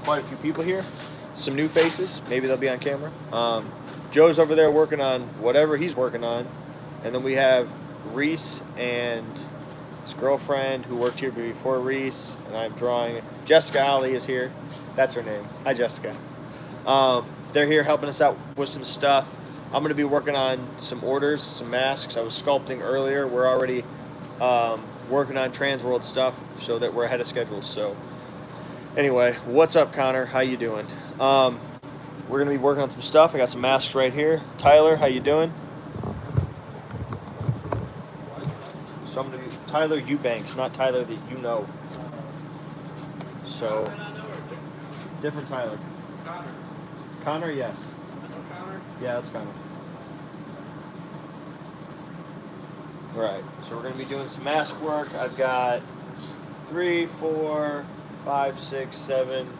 quite a few people here. Some new faces. Maybe they'll be on camera. Joe's over there working on whatever he's working on. And then we have Reese and his girlfriend who worked here before Reese. And I'm drawing. Jessica Ali is here. That's her name. Hi, Jessica. They're here helping us out with some stuff. I'm going to be working on some orders, some masks. I was sculpting earlier. We're already working on Transworld stuff so that we're ahead of schedule. So anyway, what's up, Connor? How you doing? We're going to be working on some stuff. I got some masks right here. Tyler, how you doing? So I'm going to be Tyler Eubanks, not Tyler that you know. So, different Tyler. Connor. Connor, yes. I know Connor. Yeah, that's Connor. Right, so we're going to be doing some mask work. I've got 3, 4, 5, 6, 7,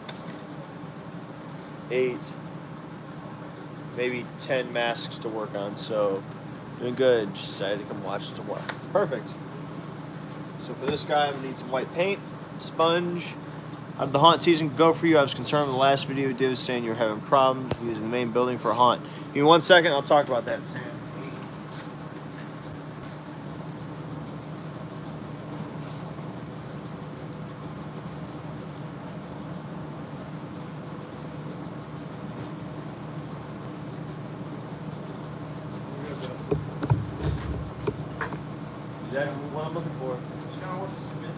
8, maybe 10 masks to work on. So doing good. Just decided to come watch some work. Perfect. So for this guy, I'm going to need some white paint, sponge. How did the haunt season go for you? I was concerned with the last video you did was saying you were having problems using the main building for a haunt. Give me 1 second, I'll talk about that, Sam. Exactly what I'm looking for. She kind of wants to spin the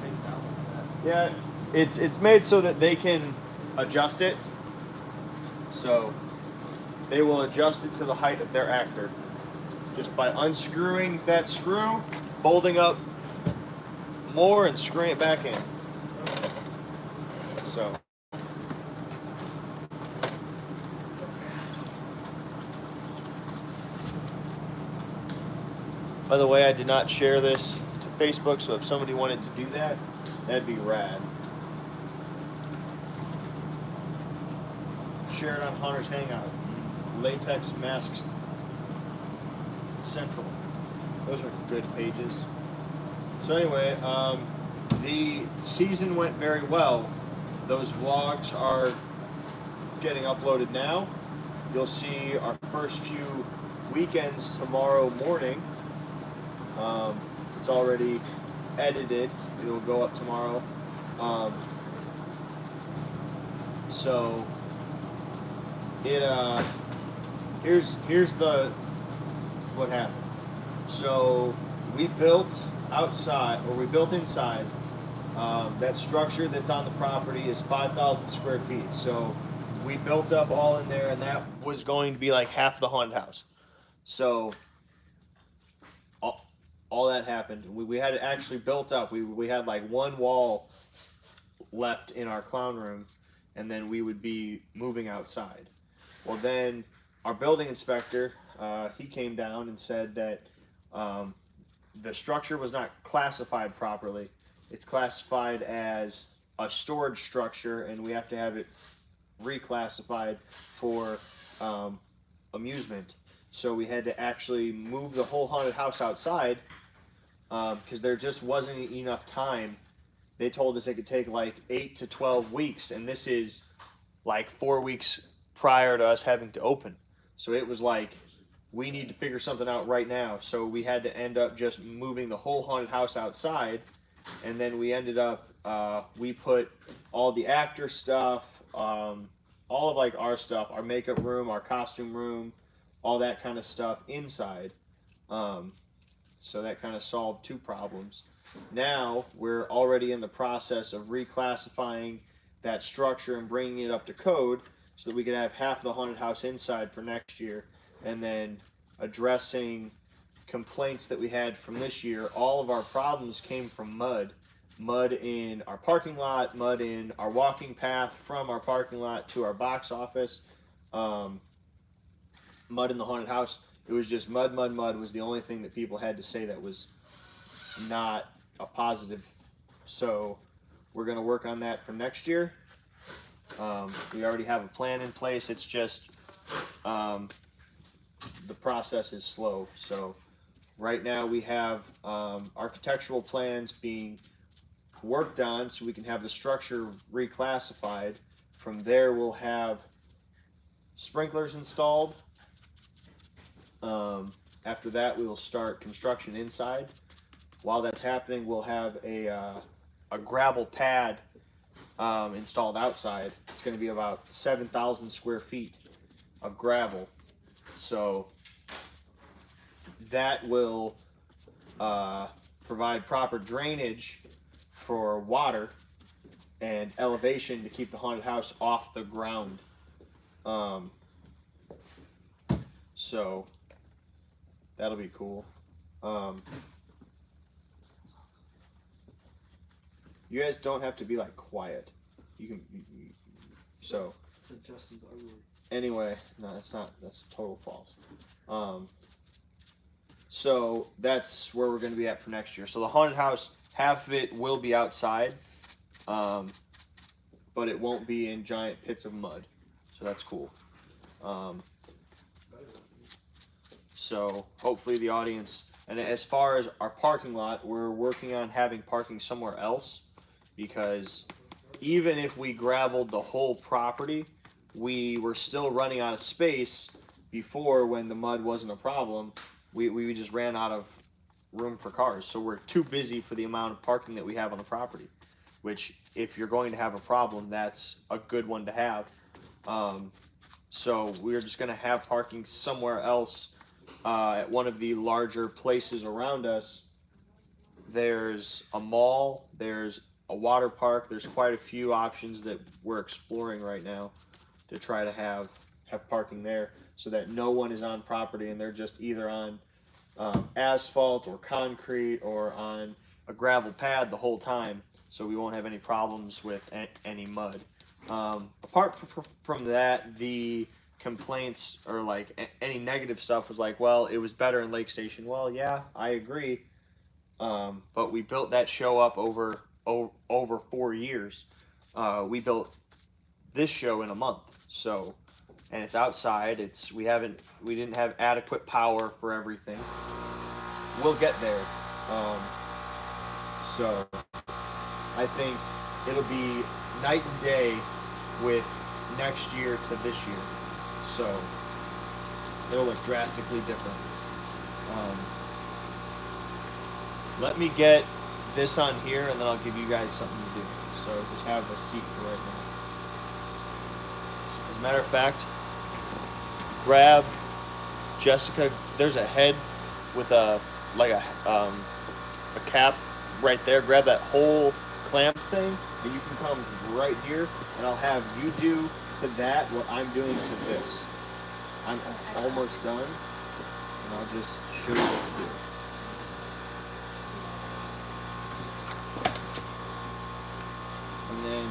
paint down like that. Yeah, it's made so that they can adjust it. So they will adjust it to the height of their actor. Just by unscrewing that screw, bolting up more and screwing it back in. So. By the way, I did not share this to Facebook, so if somebody wanted to do that, that'd be rad. Share it on Hunter's Hangout. Latex Masks Central. Those are good pages. So anyway, the season went very well. Those vlogs are getting uploaded now. You'll see our first few weekends tomorrow morning. It's already edited. It will go up tomorrow. So it here's the what happened. So we built outside, or we built inside. That structure that's on the property is 5,000 square feet. So we built up all in there, and that was going to be like half the haunted house. So all that happened. We had it actually built up. We had like one wall left in our clown room, and then we would be moving outside. Well, then our building inspector, he came down and said that the structure was not classified properly. It's classified as a storage structure, and we have to have it reclassified for amusement. So we had to actually move the whole haunted house outside because there just wasn't enough time. They told us it could take like 8 to 12 weeks, and this is like 4 weeks prior to us having to open. So it was like, we need to figure something out right now. So we had to end up just moving the whole haunted house outside, and then we ended up, we put all the actor stuff, all of like our stuff, our makeup room, our costume room, all that kind of stuff inside. So that kind of solved 2 problems. Now we're already in the process of reclassifying that structure and bringing it up to code so that we can have half the haunted house inside for next year, and then addressing complaints that we had from this year. All of our problems came from mud. Mud in our parking lot, mud in our walking path from our parking lot to our box office, mud in the haunted house. It was just mud was the only thing that people had to say that was not a positive. So we're going to work on that for next year. We already have a plan in place. It's just the process is slow. So right now we have architectural plans being worked on so we can have the structure reclassified. From there, we'll have sprinklers installed. After that, we will start construction inside. While that's happening, we'll have a gravel pad installed outside. It's going to be about 7,000 square feet of gravel. So that will provide proper drainage for water and elevation to keep the haunted house off the ground. So that'll be cool. You guys don't have to be like quiet. You can. So. Anyway, no, that's not. That's total false. So that's where we're going to be at for next year. So the haunted house, half of it will be outside, but it won't be in giant pits of mud. So that's cool. So hopefully the audience, and as far as our parking lot, we're working on having parking somewhere else, because even if we gravelled the whole property, we were still running out of space. Before, when the mud wasn't a problem, we just ran out of room for cars. So we're too busy for the amount of parking that we have on the property, which if you're going to have a problem, that's a good one to have. So we're just going to have parking somewhere else at one of the larger places around us. There's a mall, there's a water park, there's quite a few options that we're exploring right now to try to have parking there, so that no one is on property and they're just either on asphalt or concrete or on a gravel pad the whole time, so we won't have any problems with any mud. Apart from that, the complaints or like any negative stuff was like, well, it was better in Lake Station. Well, yeah, I agree, but we built that show up over 4 years. We built this show in a month, so, and it's outside. We didn't have adequate power for everything. We'll get there. So I think it'll be night and day with next year to this year. So it'll look drastically different. Let me get this on here and then I'll give you guys something to do. So just have a seat for right now. As a matter of fact, grab Jessica. There's a head with a cap right there. Grab that whole clamp thing, and you can come right here, and I'll have you do to that what I'm doing to this. I'm almost done, and I'll just show you what to do. And then,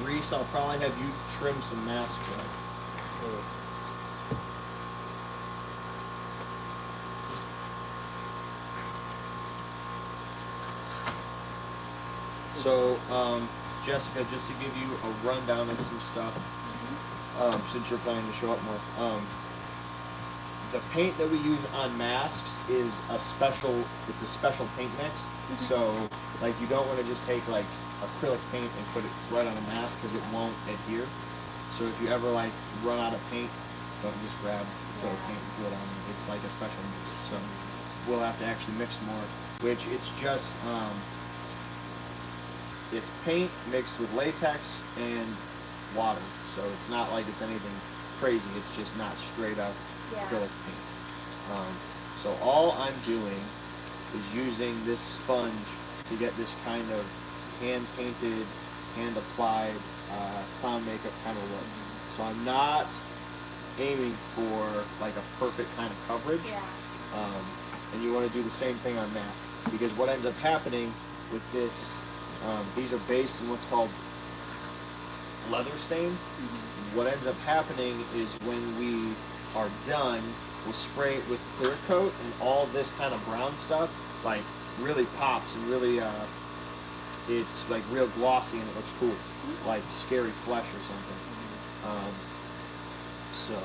Reese, I'll probably have you trim some masks up. So, Jessica, just to give you a rundown of some stuff, since you're planning to show up more, the paint that we use on masks is a special paint mix. Mm-hmm. So, like, you don't want to just take like acrylic paint and put it right on a mask because it won't adhere. So if you ever like run out of paint, don't just grab acrylic paint and put it on. It's like a special mix. So we'll have to actually mix more, which it's just it's paint mixed with latex and water. So it's not like it's anything crazy. It's just not straight up acrylic paint. So all I'm doing is using this sponge to get this kind of hand-painted, hand-applied clown makeup kind of look. So I'm not aiming for like a perfect kind of coverage. And you want to do the same thing on that, because what ends up happening with this, these are based in what's called leather stain. Mm-hmm. What ends up happening is when we are done, we'll spray it with clear coat, and all this kind of brown stuff like really pops and really it's like real glossy and it looks cool, like scary flesh or something. So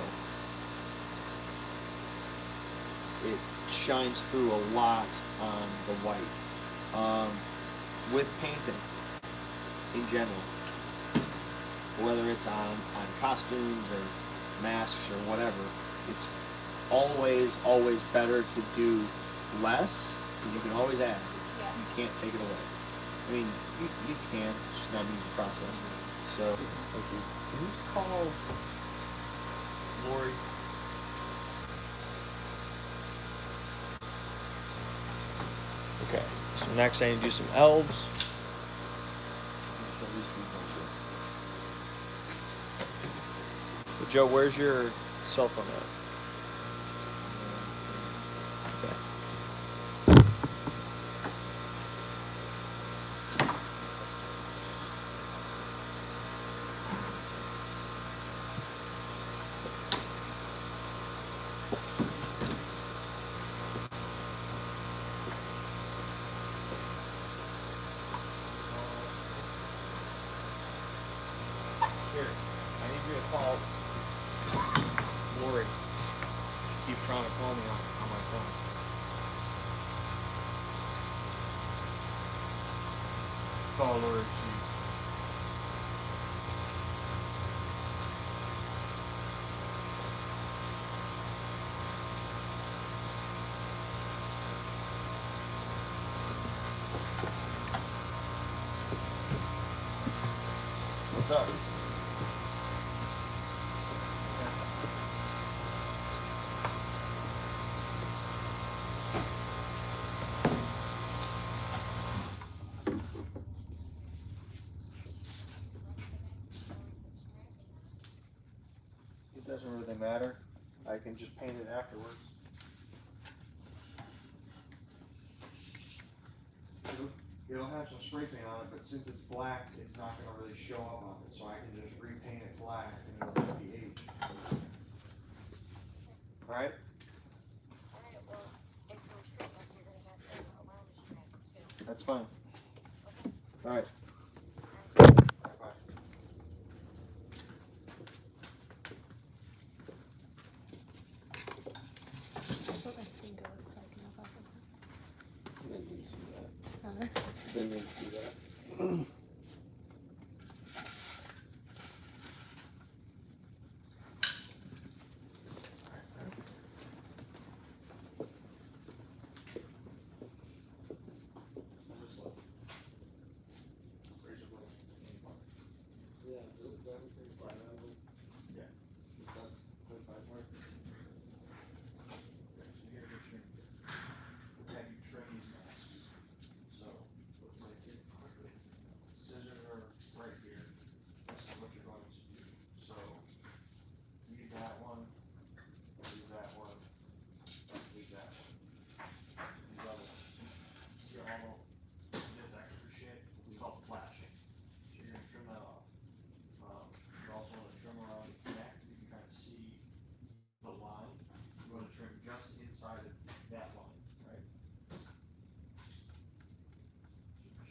it shines through a lot on the white. with painting in general, whether it's on costumes or masks or whatever, it's always better to do less, because you can always add. Yeah. You can't take it away. I mean, you can, it's just not an easy process. So, thank you. Can you call Lori? Okay, so next I need to do some elves. But Joe, where's your cell phone at? Okay. Here, I need you to call Lori. Keep trying to call me on my phone. Call Lori, please. What's up? It doesn't really matter. I can just paint it afterwards. It'll have some spray paint on it, but since it's black, it's not going to really show up on it, so I can just repaint it black and it'll just be aged. Alright? Alright, well, it's a restrict us, you're gonna have to allow restricts too. That's fine. Okay. Alright. Bye. That's what my finger looks like in the bubble. I didn't need to see that. Huh? Didn't need to see that.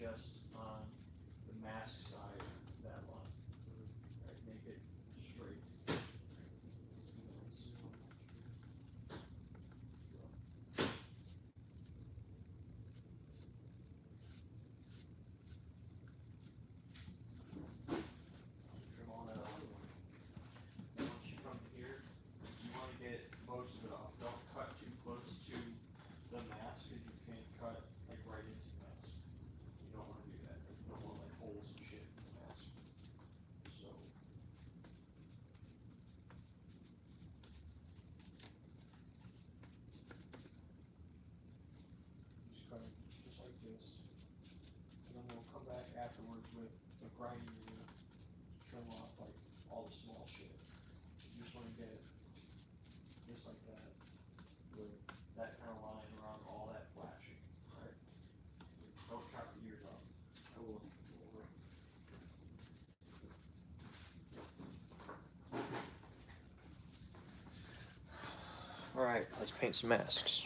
Just on the mask side of that line. Right, make it straight. Trim all that off. And once you come here, you want to get most of it off. Don't cut too close to the mask, because you can't cut like right into the mask. You don't want to do that. You don't want like holes and shit in the mask. So. Just cut it just like this. And then we'll come back afterwards with a grinding unit to trim off like all the small shit. You just want to get it just like that, with that kind of line around all that flashing, right? Don't chop the ears off. I will. All right, let's paint some masks.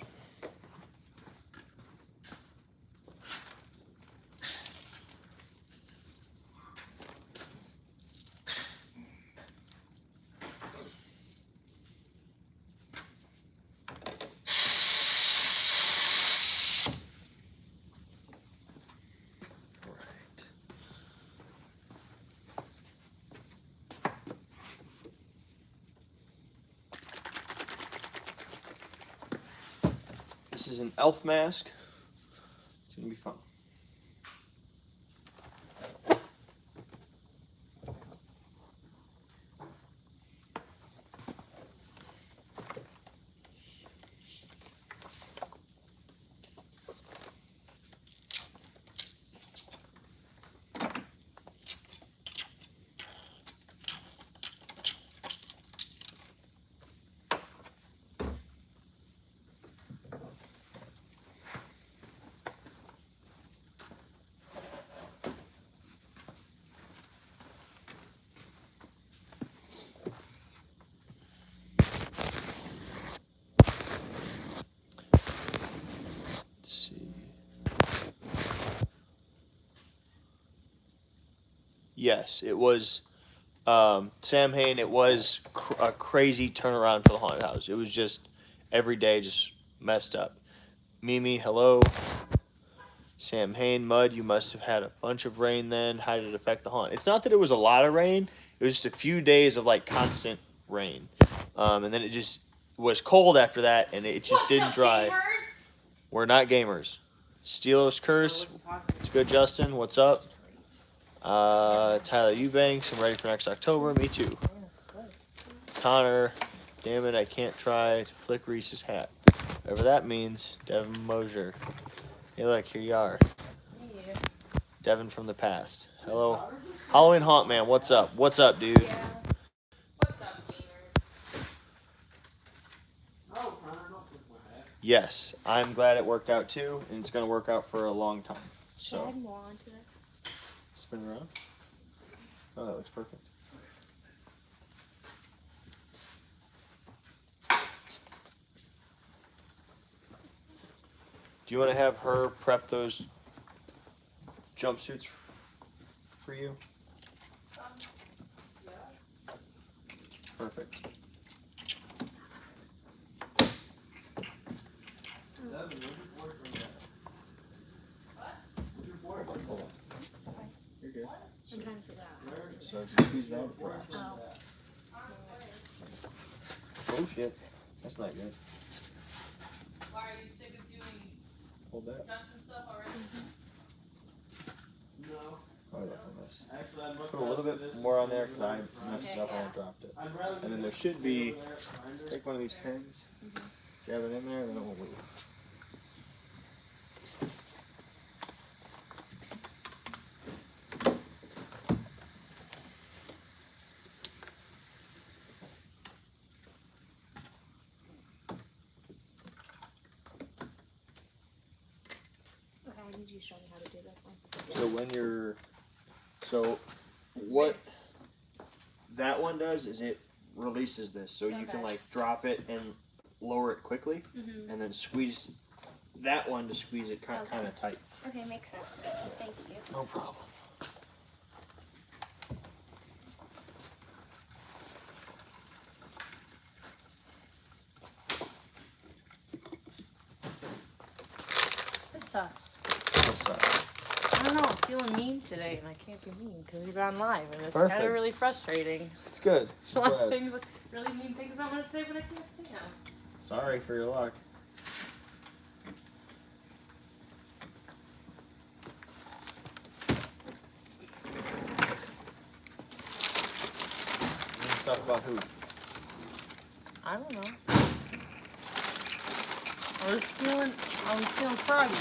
This is an elf mask. It's gonna be fun. Yes, it was Sam Hain. It was a crazy turnaround for the haunted house. It was just every day just messed up. Mimi, hello. Sam Hain, Mud, you must have had a bunch of rain then. How did it affect the haunt? It's not that it was a lot of rain. It was just a few days of like constant rain. And then it just was cold after that, and it just didn't dry. Gamers? We're not gamers. Steelers Curse. It's good, Justin. What's up? Tyler Eubanks. I'm ready for next October. Me too. Connor. Damn it, I can't try to flick Reese's hat. Whatever that means. Devin Mosier. Hey, look, here you are. Yeah. Devin from the past. Hello. Halloween Haunt Man, what's up? What's up, dude? Yeah. What's up, gamers? Oh, Connor, don't flick my hat. Yes, I'm glad it worked out too, and it's going to work out for a long time. Should I So, add more onto this? spin around. Oh, that looks perfect. Do you want to have her prep those jumpsuits for you? Yeah. Perfect. Devin, where's your boyfriend at? What? Where's your boyfriend? Hold on. Sorry. You're good. I'm trying to figure out. Where So if you squeeze your that, boyfriend Oh. at? oh shit, that's not good. Why are you sick of doing Hold that. Justin stuff already? No. Oh, look on this. Actually, I'd much Put a little rather bit this more than on there the because I other grinder. messed it up and I dropped it. I'd rather And then do there this should than be. over there at the grinder. Take one of these pins, jab it in there, and then it will move. Okay, I need you to show me how to do this one. So when you're, so what that one does is it releases this, so you can Okay. like drop it and lower it quickly, Mm-hmm. and then squeeze that one to squeeze it kind Okay. of tight. Okay, makes sense. Thank you. No problem. This sucks. What's up? I don't know, I'm feeling mean today, and I can't be mean because we've gone live, and it's kind Perfect. of really frustrating. It's good. A lot of Glad. things, really mean things I want to say, but I can't say them. Sorry for your luck. Stuff about who? I don't know. I was feeling froggy.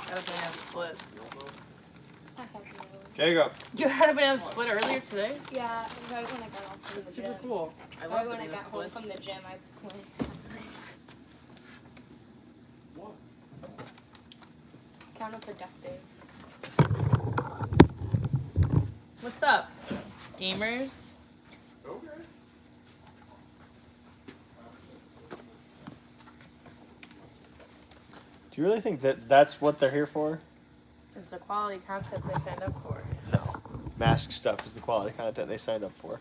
Had a banana split. I have no. There you go. You had a banana split earlier today? Yeah, right when I got home from That's the super gym. cool. I Right love when I banana got home splits. from the gym, I went. What? Counterproductive. What's up, gamers? Okay. Do you really think that that's what they're here for? It's the quality content they signed up for. No. Mask stuff is the quality content they signed up for.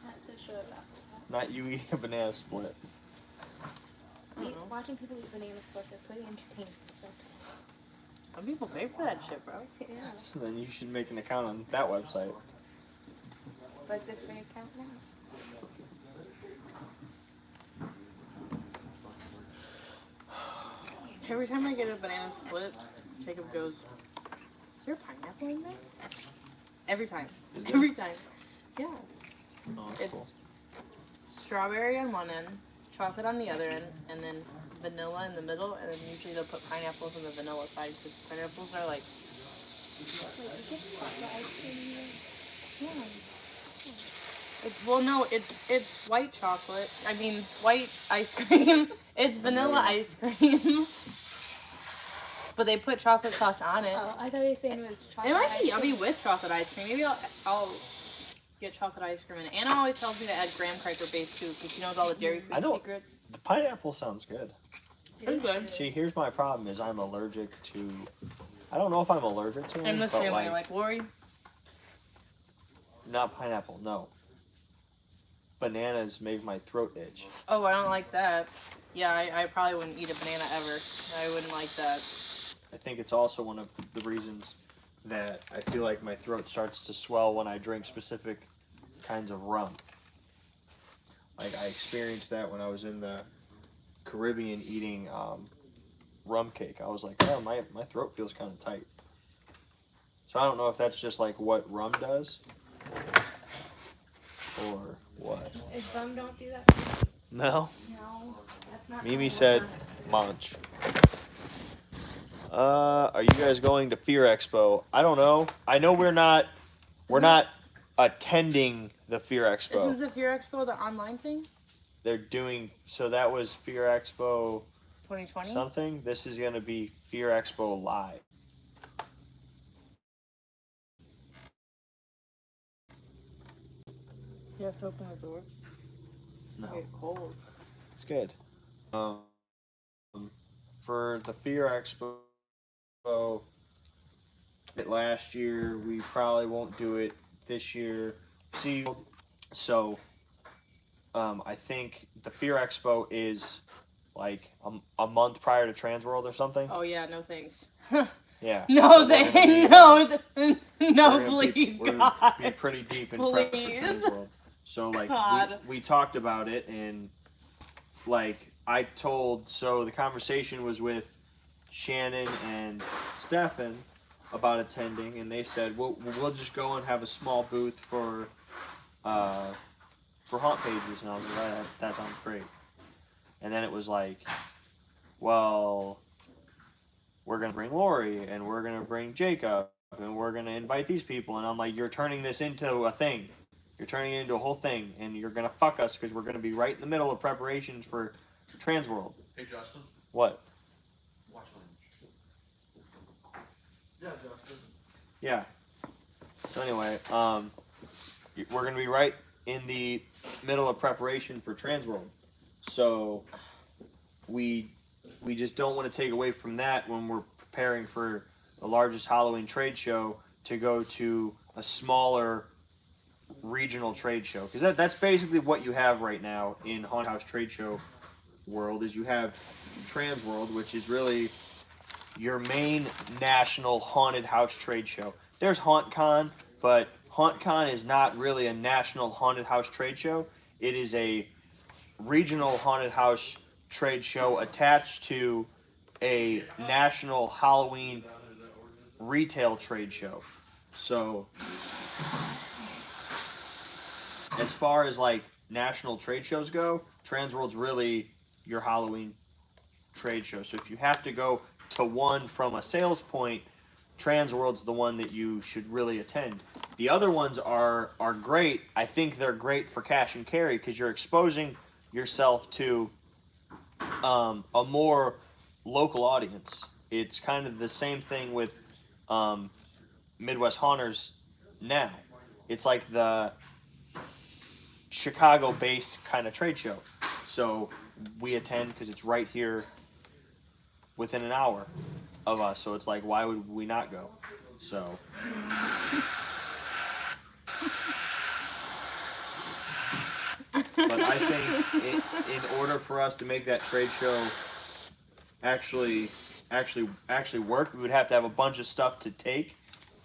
Not so sure about that. Not you eating a banana split. I don't know. Watching people eat banana splits is pretty entertaining. So. Some people pay for that shit, bro. Yeah. So then you should make an account on that website. What's it for your account now? Every time I get a banana split, Jacob goes, "Is there pineapple in there?" Every time. Is there? Every time. Yeah. Oh, that's It's cool. strawberry on one end, chocolate on the other end, and then vanilla in the middle, and then usually they'll put pineapples on the vanilla side because pineapples are like, yeah. It's white chocolate. I mean, white ice cream. It's vanilla ice cream. But they put chocolate sauce on it. Oh, I thought you were saying it was chocolate. It might be ice yummy cream. with chocolate ice cream. Maybe I'll get chocolate ice cream in it. Anna always tells me to add graham cracker base too because she knows all the dairy free I don't- secrets. The pineapple sounds good. It's good. See, here's my problem: is I'm allergic to. I don't know if I'm allergic to them, I'm the but same way. Like Lori, not pineapple. No. Bananas make my throat itch. oh, I don't like that. Yeah, I probably wouldn't eat a banana ever. I wouldn't like that. I think it's also one of the reasons that I feel like my throat starts to swell when I drink specific kinds of rum. Like I experienced that when I was in the Caribbean eating rum cake. I was like, oh, my throat feels kind of tight. So I don't know if that's just like what rum does or what. If rum don't do that. No? No, that's not. Mimi how it said works. munch. Are you guys going to Fear Expo? I don't know. I know we're not attending the Fear Expo. Isn't the Fear Expo the online thing? They're doing so that was Fear Expo 2020? something. This is gonna be Fear Expo Live. You have to open the door. No, It's cold. it's good. For the Fear Expo last year, we probably won't do it this year. See, so I think the Fear Expo is like a month prior to Transworld or something. Oh yeah, no thanks. Yeah. No, so they we're gonna be, no, we're no, gonna please, we're God. gonna be pretty deep in prep for Please. Transworld. So like God. we talked about it and like I told so the conversation was with Shannon and Stefan about attending and they said we'll just go and have a small booth for haunt pages and I was like that sounds great. And then it was like, well, we're gonna bring Lori and we're gonna bring Jacob and we're gonna invite these people and I'm like, you're turning this into a thing. You're turning it into a whole thing and you're gonna fuck us because we're gonna be right in the middle of preparations for Transworld. Hey, Justin. What? Watch language. Yeah, Justin. Yeah. So anyway, we're gonna be right in the middle of preparation for Transworld. So we just don't want to take away from that when we're preparing for the largest Halloween trade show to go to a smaller regional trade show because that's basically what you have right now in Haunted House trade show world is you have Transworld, which is really your main national haunted house trade show. There's HauntCon, but HauntCon is not really a national haunted house trade show. It is a regional haunted house trade show attached to a national Halloween retail trade show. So as far as like national trade shows go, Transworld's really your Halloween trade show. So if you have to go to one from a sales point, Transworld's the one that you should really attend. The other ones are great. I think they're great for cash and carry because you're exposing yourself to a more local audience. It's kind of the same thing with Midwest Haunters now. It's like the Chicago-based kind of trade show. So we attend because it's right here within an hour of us. So it's like, why would we not go? So. But I think in order for us to make that trade show actually work, we would have to have a bunch of stuff to take,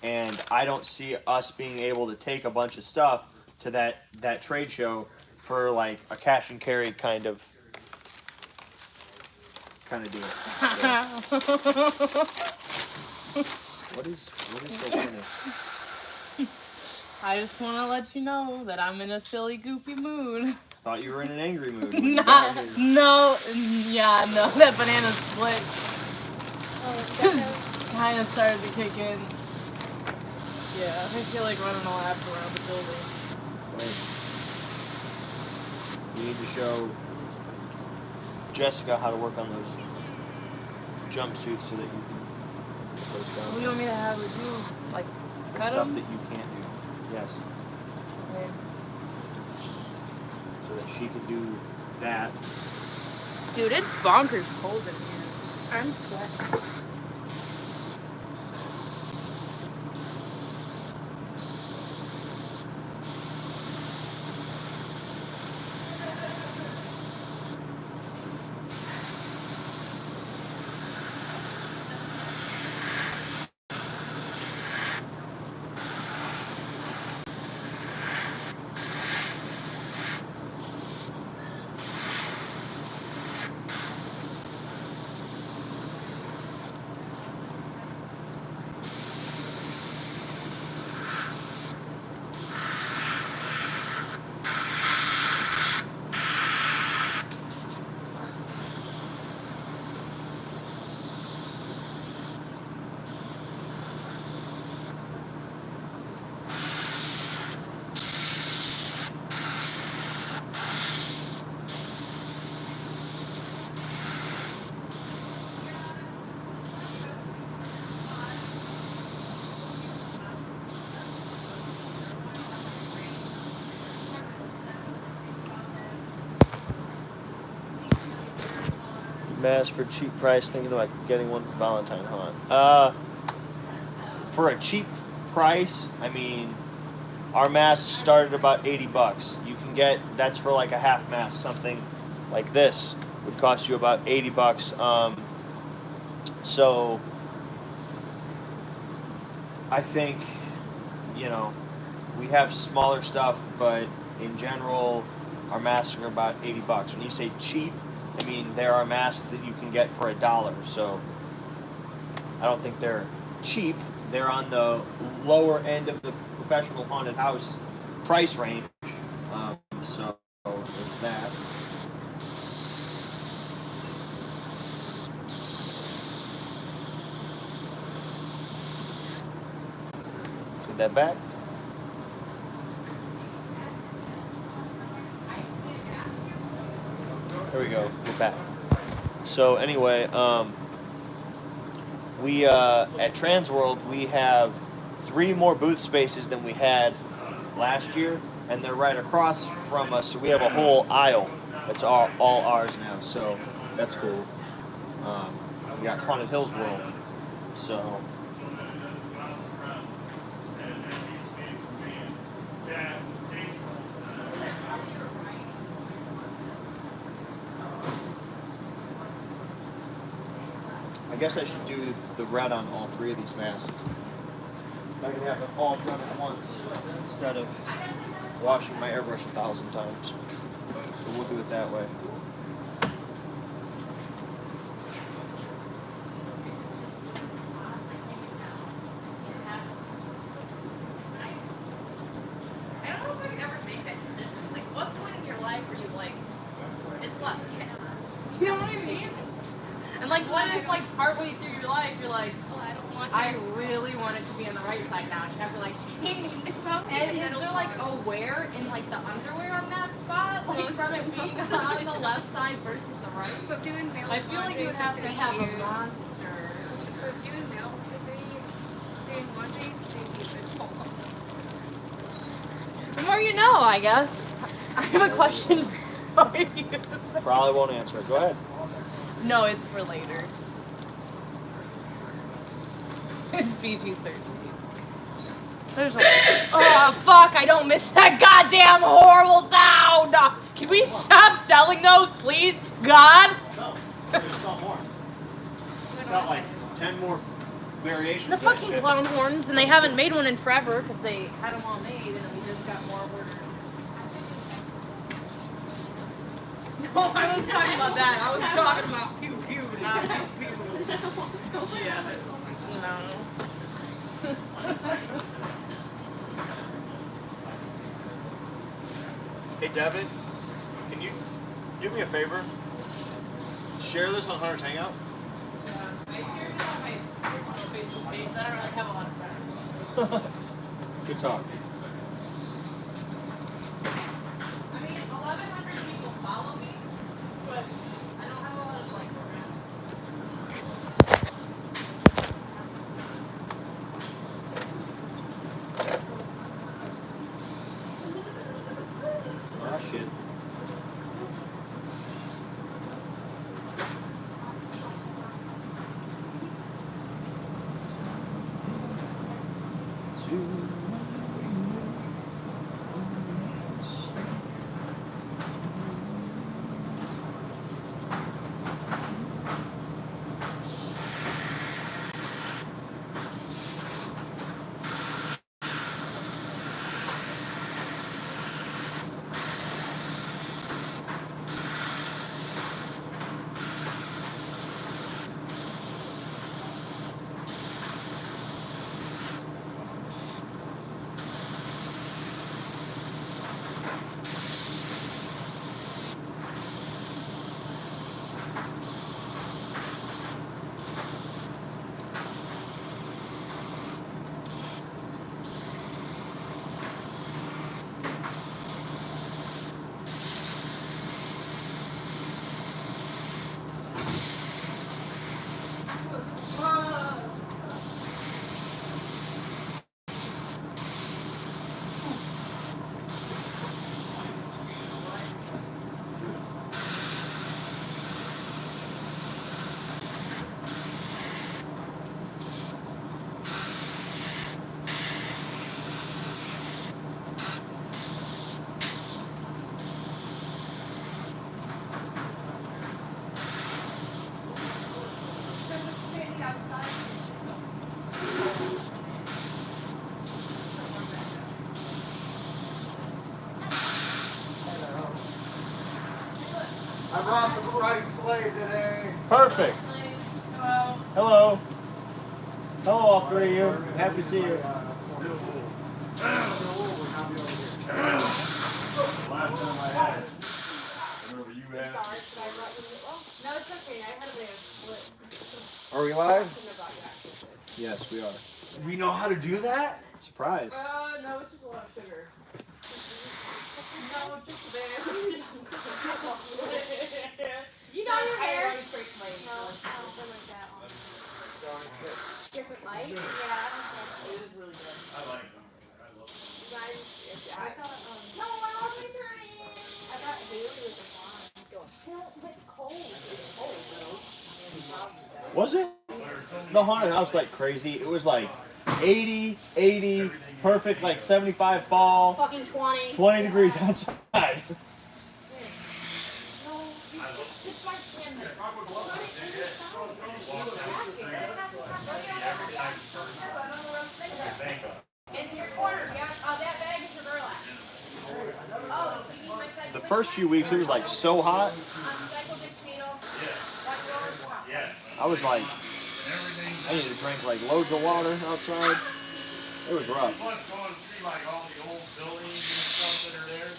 and I don't see us being able to take a bunch of stuff to that trade show for like a cash and carry kind of kind of doing. So, what is so funny? I just want to let you know that I'm in a silly, goofy mood. Thought you were in an angry mood. When you Nah, got here. no, yeah, no, that banana split Oh, that kind of started to kick in. Yeah, I feel like running a lap around the building. Wait. We need to show Jessica how to work on those jumpsuits so that you can put those What down. do you want me to have her do? Like, The cut stuff them? that you can't do. Yes. Okay. So that she can do that. Dude, it's bonkers cold in here. I'm sweating. Mask for cheap price, thinking about getting one for Valentine, huh? For a cheap price, I mean, our masks start at about $80. You can get, that's for like a half mask, something like this would cost you about $80. So I think, you know, we have smaller stuff, but in general, our masks are about $80. When you say cheap, I mean there are masks that you can get for $1. So I don't think they're cheap. They're on the lower end of the professional haunted house price range. So there's that. Get that back. There we go. We're back. So anyway, we at Transworld we have 3 more booth spaces than we had last year, and they're right across from us. So we have a whole aisle that's all ours now. So that's cool. We got Haunted Hills World. So I guess I should do the red on all 3 of these masks. I can have it all done at once instead of washing my airbrush 1,000 times. So we'll do it that way. I don't know if I could ever make that decision. Like, what point in your life are you like, it's left? You know what I mean? And like, what if like partway through your life you're like, Oh, I don't want I that. really want it to be on the right side now. You have to like change. It's probably And the is middle there like part. a wear in like the underwear on that spot? Like Most from of it the being most on of the the left side versus the right? But doing males I feel like you would have to have a monster. For doing males for doing laundry, they use it. The more you know, I guess. I have a question for you. Probably won't answer it. Go ahead. No, it's for later. It's PG-13. There's a... Oh, fuck, I don't miss that goddamn horrible sound! Can we stop selling those, please? God? No, there's still more. Got like 10 more variations. The fucking clown horns, and they haven't made one in forever because they had them all made, and then we just got more orders. No, I was talking about that. I was talking about pew pew. No. Hey, Devin, can you do me a favor? Share this on Hunter's Hangout. I shared it on my personal Facebook page. I don't really have a lot of friends. Good talk. I mean, 1,100 people follow me, but I don't have a lot of like around. Ah, shit. I brought the right sleigh today. Perfect. Hello. Hello. Hello, all three of you. Happy to see you. Last time I had it, remember you Sorry, asked. but I brought you. Well, no, it's okay. I had a way of split. Are we live? Couldn't have brought you actually. Yes, we are. We know how to do that? Surprise. No, it's just a lot of sugar. No, just a bit. You got your hair? No, I don't feel like that on different light? Yeah, I don't think it is really good. I like them. I love them. I thought, no, I want my turn. I thought Haley was a blonde. It's cold. It's cold, though. Was it? The haunted house like crazy. It was like 80, 80, perfect, like 75 fall, Fucking 20. 20 degrees outside. It's my skin. In your corner, yeah. Oh, that bag is your burlap. Oh, you need my second. The first few weeks it was like so hot. I was like, I needed to drink like loads of water outside. It was rough. Plus going to see like all the old buildings and stuff that are there.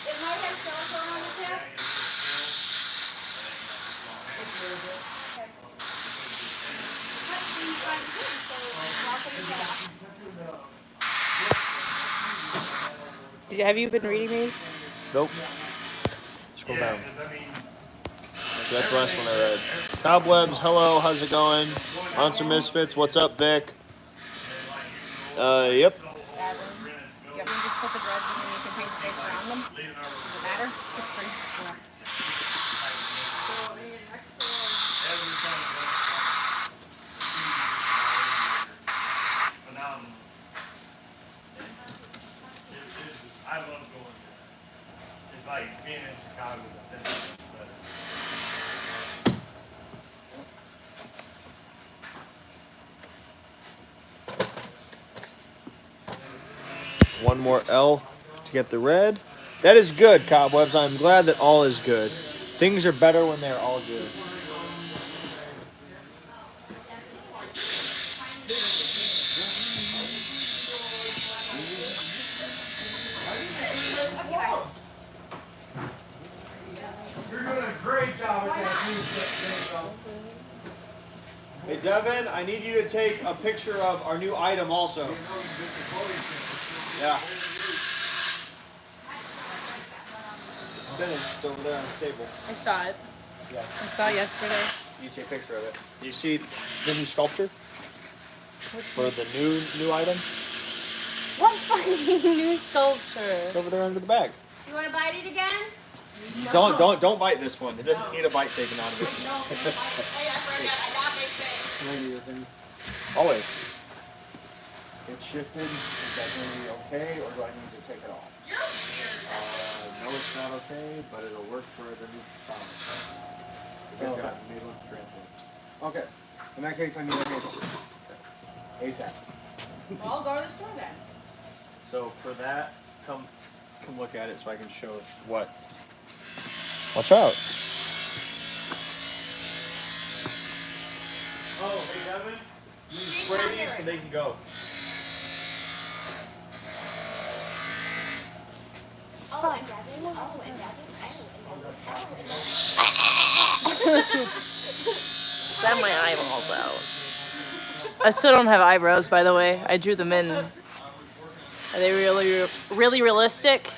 It might have cell phone on the tap. Have you been reading these? Nope. Scroll down. So that's the last one I read. Cobwebs, hello, how's it going? Monster Misfits, what's up, Vic? Yep. You want me to just put the dreads and then you can paint the face around them? Does it matter? It's free. Yeah. I love going there. It's like being in Chicago. One more L to get the red. That is good, Cobwebs. I'm glad that all is good. Things are better when they're all good. You're doing a great job with that new shit. Hey, Devin, I need you to take a picture of our new item also. Yeah. Finished over there on the table. I saw it. Yeah. I saw it yesterday. You take a picture of it. You see the new sculpture? For the new item? What fucking new sculpture? It's over there under the bag. You want to bite it again? Don't bite this one. It doesn't need a bite taken out of it. Hey, I forgot. I got my face. Always. It's shifted. Is that going to be okay, or do I need to take it off? No, it's not okay, but it'll work for the new sound. Okay. Okay. In that case, I need a handle. ASAP. I'll go to the store then. So for that, come look at it so I can show what. Watch out. Oh, hey Devin, you spray these so they can go. Oh, and Devin. Oh, and Devin. Oh, and Devin. Got my eyeballs out. I still don't have eyebrows, by the way. I drew them in. Are they really realistic?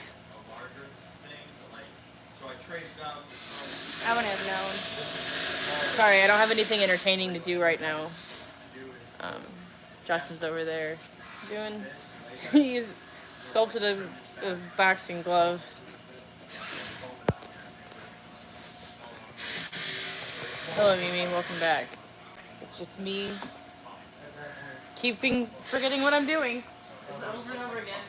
I wouldn't have known. Sorry, I don't have anything entertaining to do right now. Justin's over there doing. He sculpted a boxing glove. Hello, Mimi. Welcome back. It's just me forgetting what I'm doing. Over and over again.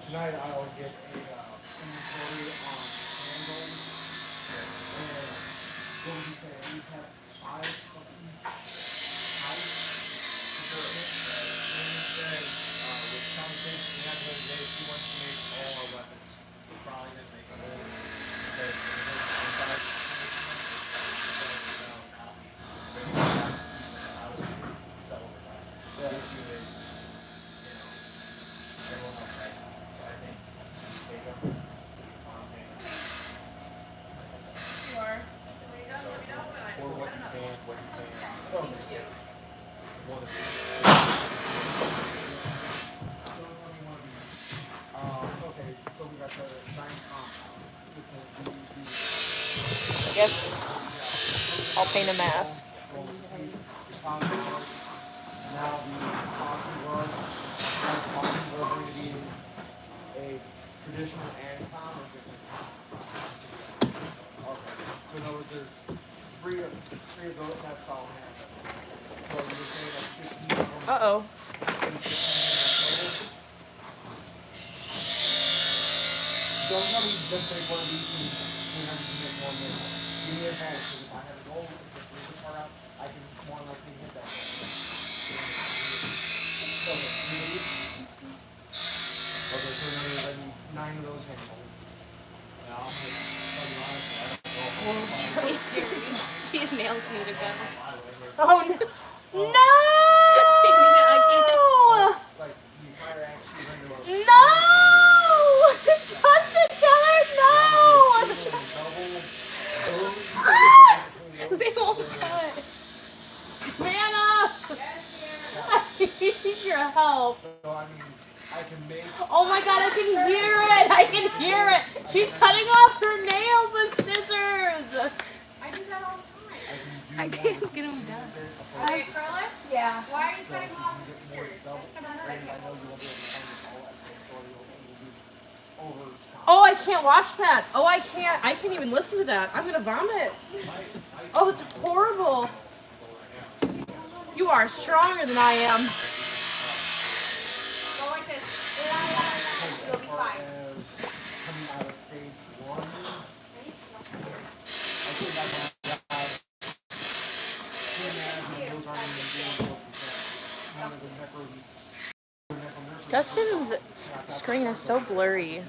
Tonight I'll get a inventory on handles, and what would you say, at least have 5 fucking heights? With conversations we had the other day, she wants to make all our weapons. We're probably going to make them all. Okay, so we got the giant compound. Yes. I'll paint a mask. Now the coffee world, going to be a traditional and common different. Okay. So in other words, there's three of those, that's all I have. So you're saying that's 15 of them. Uh-oh. Don't tell me just take one of these and have to make more minutes. Give me a bonus, because if I have a goal, if I bring the part out, I can more likely hit that goal. Okay, so then 9 of those handles. And I'll tell you honestly, I don't know. These nails need to go. Oh, no. No! Like, the entire action window of No! Justin Keller, no! They won't cut. Man up! I need your help. So, I mean, I can make... Oh my god, I can hear it! I can hear it! She's cutting off her nails with scissors! I do that all the time. I can't get them done. Okay, Carlos? Yeah. Why are you cutting off the more scissors? double. That's another Granted, I idea. know you won't be able to find this all at the store, you'll be over time. Oh, I can't can't watch that. Oh, I can't. I can't even listen to that. I'm gonna vomit. Oh, it's horrible. You are stronger than I am. Go like this. You'll be fine. Coming out of stage 1, Ready? I think that's Dustin's screen is so blurry.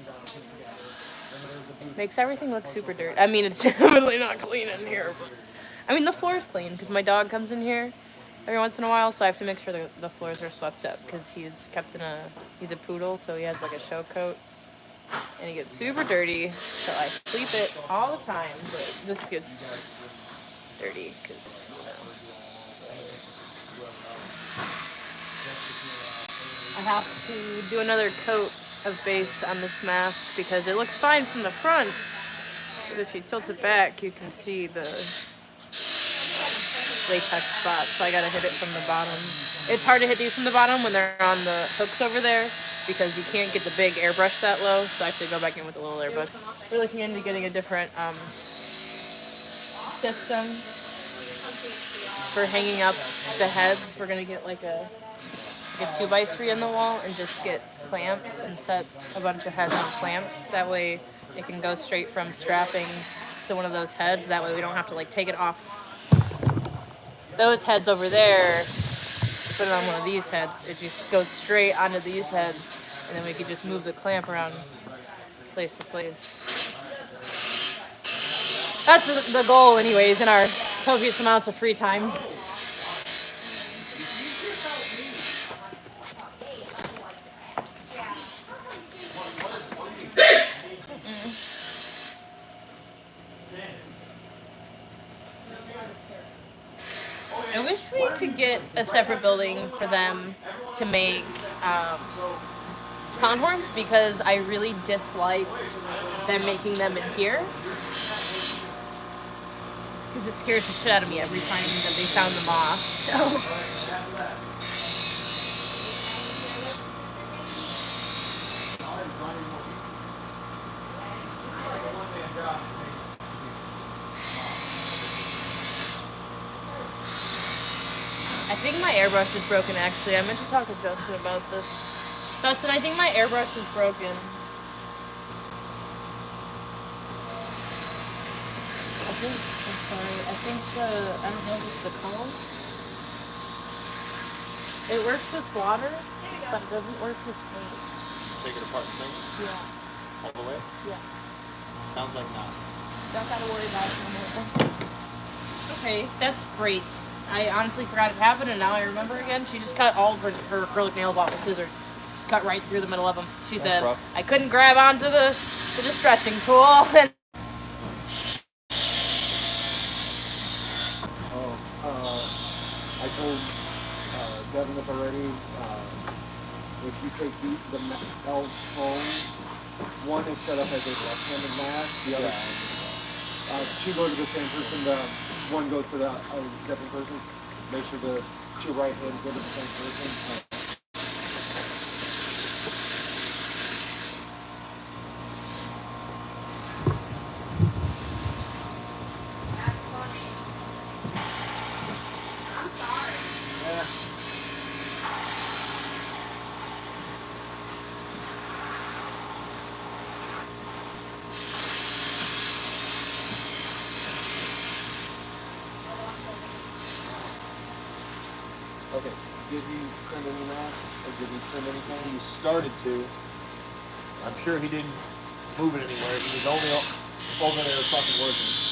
Makes everything look super dirty. I mean, it's definitely not clean in here. But, I mean, the floor is clean because my dog comes in here every once in a while, so I have to make sure the floors are swept up because he's a poodle, so he has like a show coat. And he gets super dirty, so I sweep it all the time, but this gets dirty because, you know. I have to do another coat of base on this mask because it looks fine from the front, but if you tilt it back, you can see the latex spots, so I gotta hit it from the bottom. It's hard to hit these from the bottom when they're on the hooks over there because you can't get the big airbrush that low, so I have to go back in with a little airbrush. We're looking into getting a different system for hanging up the heads. We're gonna get like a 2x3 in the wall and just get clamps and set a bunch of heads on clamps. That way it can go straight from strapping to one of those heads. That way we don't have to like take it off those heads over there, put it on one of these heads. It just goes straight onto these heads, and then we can just move the clamp around place to place. That's the goal anyways in our copious amounts of free time. I wish we could get a separate building for them to make clown horns because I really dislike them making them in here. Because it scares the shit out of me every time that they sound them off. So. I think my airbrush is broken actually. I meant to talk to Justin about this. Justin, I think my airbrush is broken. I think I don't know if it's the comb. It works with water, but it doesn't work with paint. Take it apart and clean it? Yeah. All the way? Yeah. Sounds like not. Don't gotta worry about it no more. Okay, that's great. I honestly forgot it happened, and now I remember again. She just cut all of her acrylic nails off with scissors. Just cut right through the middle of them. She said, rough. I couldn't grab onto the distressing tool. I told Devin this already. If you take the metal phone, one is set up as a left-handed mask, the other two go to the same person. The one goes to the different person. Make sure the two right hands go to the same person. Okay, did he trim any mask, or did he trim anything? He started to. I'm sure he didn't move it anywhere. He was only over there fucking working.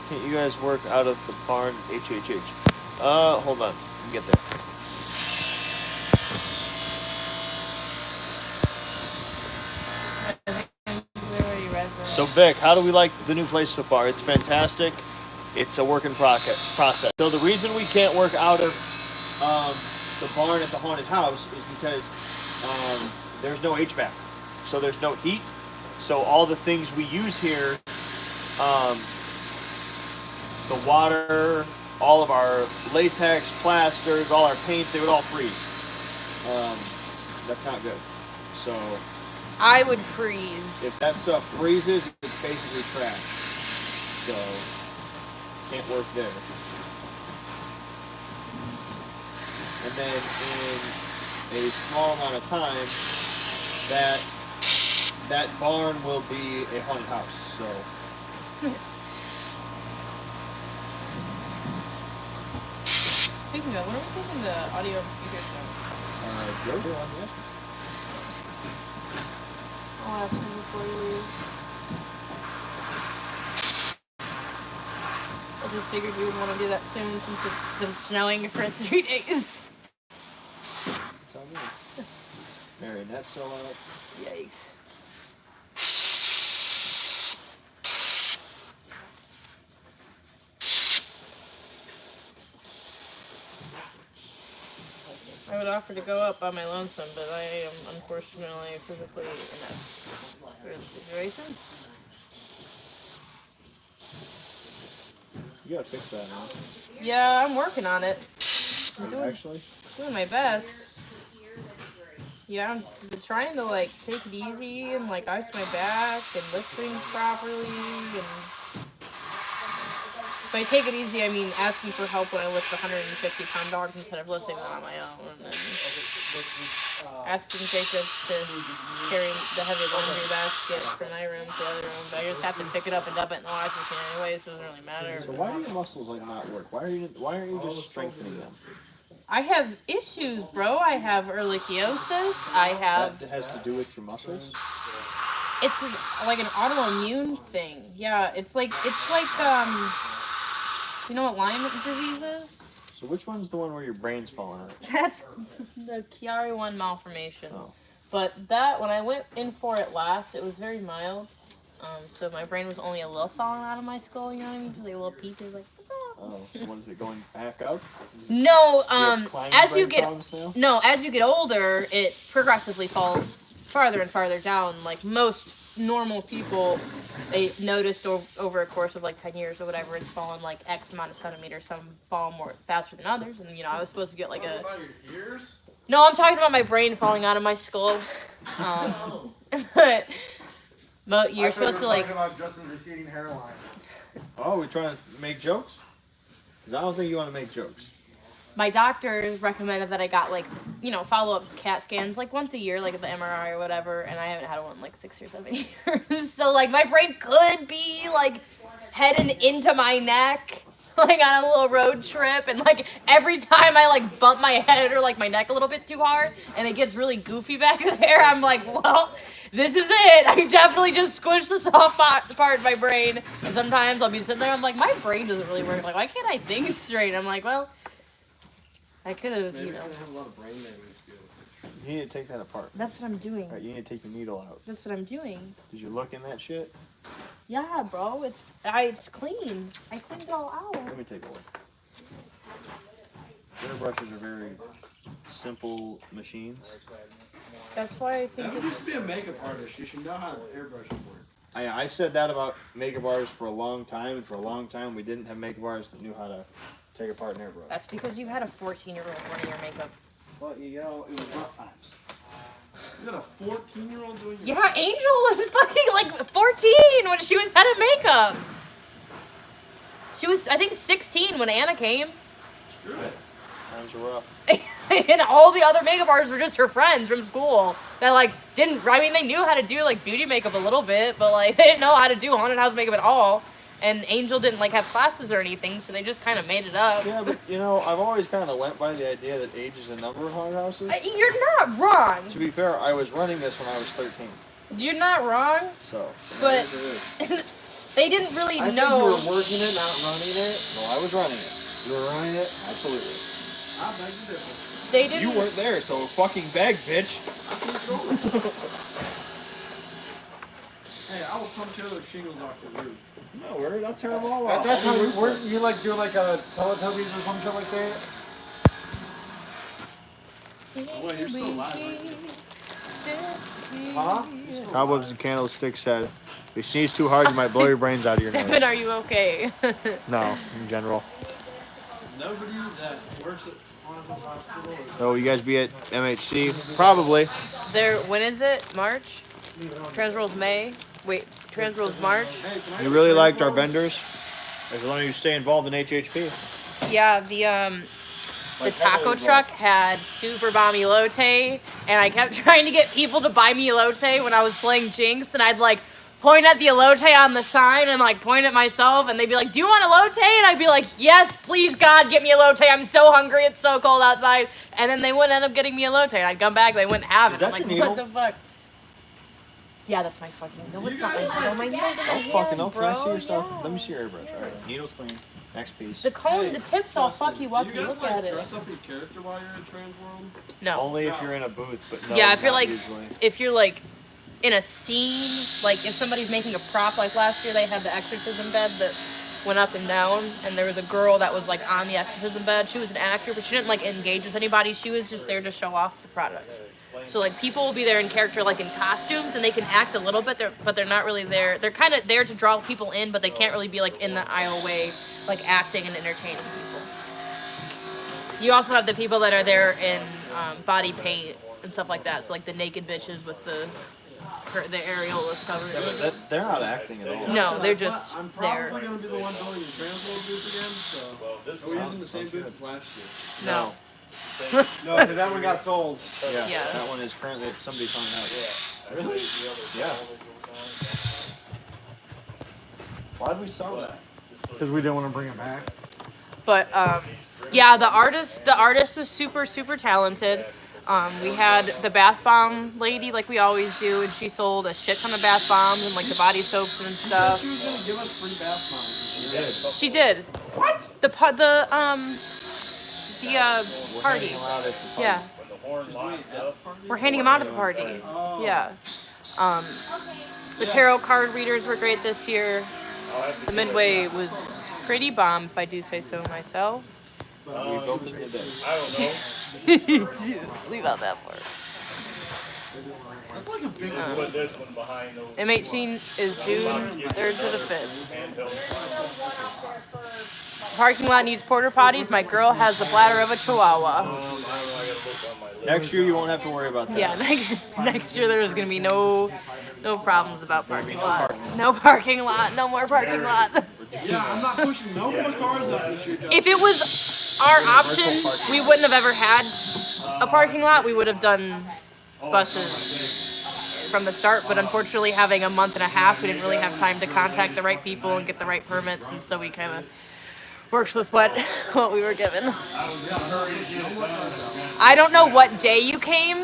can't you guys work out of the barn? HHH. Hold on. Let me get there. We already read that. So Vic, how do we like the new place so far? It's fantastic. It's a work in process. So the reason we can't work out of the barn at the haunted house is because there's no HVAC. So there's no heat. So all the things we use here, the water, all of our latex, plasters, all our paints, they would all freeze. That's not good. So I would freeze. if that stuff freezes, it's basically trash. So can't work there. And then in a small amount of time, that barn will be a haunted house. So Speaking of, when are we taking the audio and speakers down? go on, yeah. I'll ask him before you leave. I just figured you would want to do that soon since it's been snowing for 3 days. It's all good. Marionette's still out. Yikes. I would offer to go up by my lonesome, but I am unfortunately physically inept for the situation. You gotta fix that, huh? Yeah, I'm working on it. I'm Actually? doing my best. Yeah, I'm trying to like take it easy and like ice my back and lift things properly. And by take it easy, I mean asking for help when I lift 150-pound dogs instead of lifting them on my own. And asking Jacob to carry the heavy laundry basket from my room to the other room, but I just have to pick it up and dump it in the washing machine anyway, so it doesn't really matter. So why do your muscles like not work? Why aren't you just strengthening them? I have issues, bro. I have ehrlichiosis. I have. That has to do with your muscles? It's like an autoimmune thing. Yeah, it's like you know what Lyme disease is? So which one's the one where your brain's falling out? That's the Chiari-1 malformation. Oh. But that, when I went in for it last, it was very mild. So my brain was only a little falling out of my skull, you know what I mean? Just like a little peak. It was like, what's up? Oh, so what is it, going back out? No, Yes, as you brain get problems now? as you get older, it progressively falls farther and farther down. Like most normal people, they noticed over a course of like 10 years or whatever, it's fallen like X amount of centimeters. Some fall more faster than others, and you know I was supposed to get like a. About your ears? No, I'm talking about my brain falling out of my skull. But you're supposed to like. Talking about Justin's receding hairline. Oh, we're trying to make jokes? Because I don't think you want to make jokes. My doctor recommended that I got like, you know, follow-up CAT scans like once a year, like at the MRI or whatever, and I haven't had one in like 6 or 7 years. So like my brain could be like heading into my neck, like on a little road trip, and like every time I like bump my head or like my neck a little bit too hard and it gets really goofy back there, I'm like, well, this is it. I definitely just squished the soft part of my brain. And sometimes I'll be sitting there, I'm like, my brain doesn't really work. Like, why can't I think straight? I'm like, well, I could have, you know. have a lot of brain damage, too. You need to take that apart. That's what I'm doing. Alright, you need to take your needle out. That's what I'm doing. Did you look in that shit? Yeah, bro. It's clean. I cleaned it all out. Let me take a look. Airbrushes are very simple machines. That's why I think You it's. should be a makeup artist. You should know how airbrushes work. I said that about makeup artists for a long time, and for a long time we didn't have makeup artists that knew how to take apart an airbrush. That's because you had a 14-year-old running your makeup. Well, you know, it was rough times. You got a 14-year-old doing your Yeah, Angel was fucking like 14 when she was head of makeup. She was, I think, 16 when Anna came. Screw it. Times are rough. And all the other makeup artists were just her friends from school that like didn't. I mean, they knew how to do like beauty makeup a little bit, but like they didn't know how to do haunted house makeup at all. And Angel didn't like have classes or anything, so they just kind of made it up. Yeah, but you know, I've always kind of went by the idea that age is a number of haunted houses. You're not wrong. To be fair, I was running this when I was 13. You're not wrong, So. but They didn't really I think know. you were working it, not running it. No, I was running it. You were running it? Absolutely. I beg to differ. They didn't. You weren't there, so fucking beg, bitch. Hey, I will come tear those shingles off the roof. No, I'll tear them all At off. that time, weren't you like doing like a Teletubbies or some shit like that? Well, you're still alive, Huh? Cowboys and Candlestick said, if you sneeze too hard, you might blow your brains out of your Devin, nose. are you okay? No, in general. Nobody that works at Haunted Hospital. So you guys be at MHC? Probably. When is it? March? Transworld's May? Wait, Transworld's March? You really liked our vendors? As long as you stay involved in HHP. Yeah, the taco truck had super bomb elote, and I kept trying to get people to buy me elote when I was playing Jinx, and I'd like point at the elote on the sign and like point at myself, and they'd be like, "Do you want elote?" And I'd be like, "Yes, please God, get me elote. I'm so hungry. It's so cold outside." And then they wouldn't end up getting me elote, and I'd come back, they wouldn't have it. Is that I'm like, your what needle? the fuck? Yeah, that's my fucking. No, it's not my needle. My needle's in my Don't hand, fucking know. Can I see bro. your stuff? Yeah. Let me see your airbrush. All right. Needle's clean. Next piece. The cone, the tip's all fucky wucky. You guys Look like at it. dress up your character while you're in Transworld? No. Only if you're in a booth, but no. Yeah, if you're not like, usually. if you're like in a scene, like if somebody's making a prop, like last year they had the exorcism bed that went up and down, and there was a girl that was like on the exorcism bed. She was an actor, but she didn't like engage with anybody. She was just there to show off the product. So like people will be there in character, like in costumes, and they can act a little bit, but they're not really there. They're kind of there to draw people in, but they can't really be like in the aisle way, like acting and entertaining people. You also have the people that are there in body paint and stuff like that. So like the naked bitches with the areolas covered. They're not acting at all. No, they're just I'm there. probably going to be the one building the Transworld booth again, so. Are we using the same booth as last year? No. No, because that one got sold. Yeah, Yeah. that one is currently somebody found out. Really? Yeah. Why'd we sell that? Because we didn't want to bring it back. But yeah, the artist was super talented. We had the bath bomb lady, like we always do, and she sold a shit ton of bath bombs and like the body soaps and stuff. She was going to give us free bath bombs. She did. What? The party. Yeah, When the horn lines up. we're handing them out at the party. Oh. Yeah. The tarot card readers were great this year. The Midway was pretty bomb, if I do say so myself. We built it today. I don't know. Dude, leave out that part. That's like a big Put this one behind those. M18 is June 3rd to the 5th. handheld. Parking lot needs porta potties. My girl has the bladder of a chihuahua. I gotta look on my list. Next year you won't have to worry about that. Yeah, next year there's gonna be no problems about parking lot. No parking lot. No more parking lot. Yeah, I'm not pushing no more cars up this year. If it was our option, we wouldn't have ever had a parking lot. We would have done buses from the start, but unfortunately having a month and a half, we didn't really have time to contact the right people and get the right permits, and so we kind of worked with what we were given. I don't know what day you came,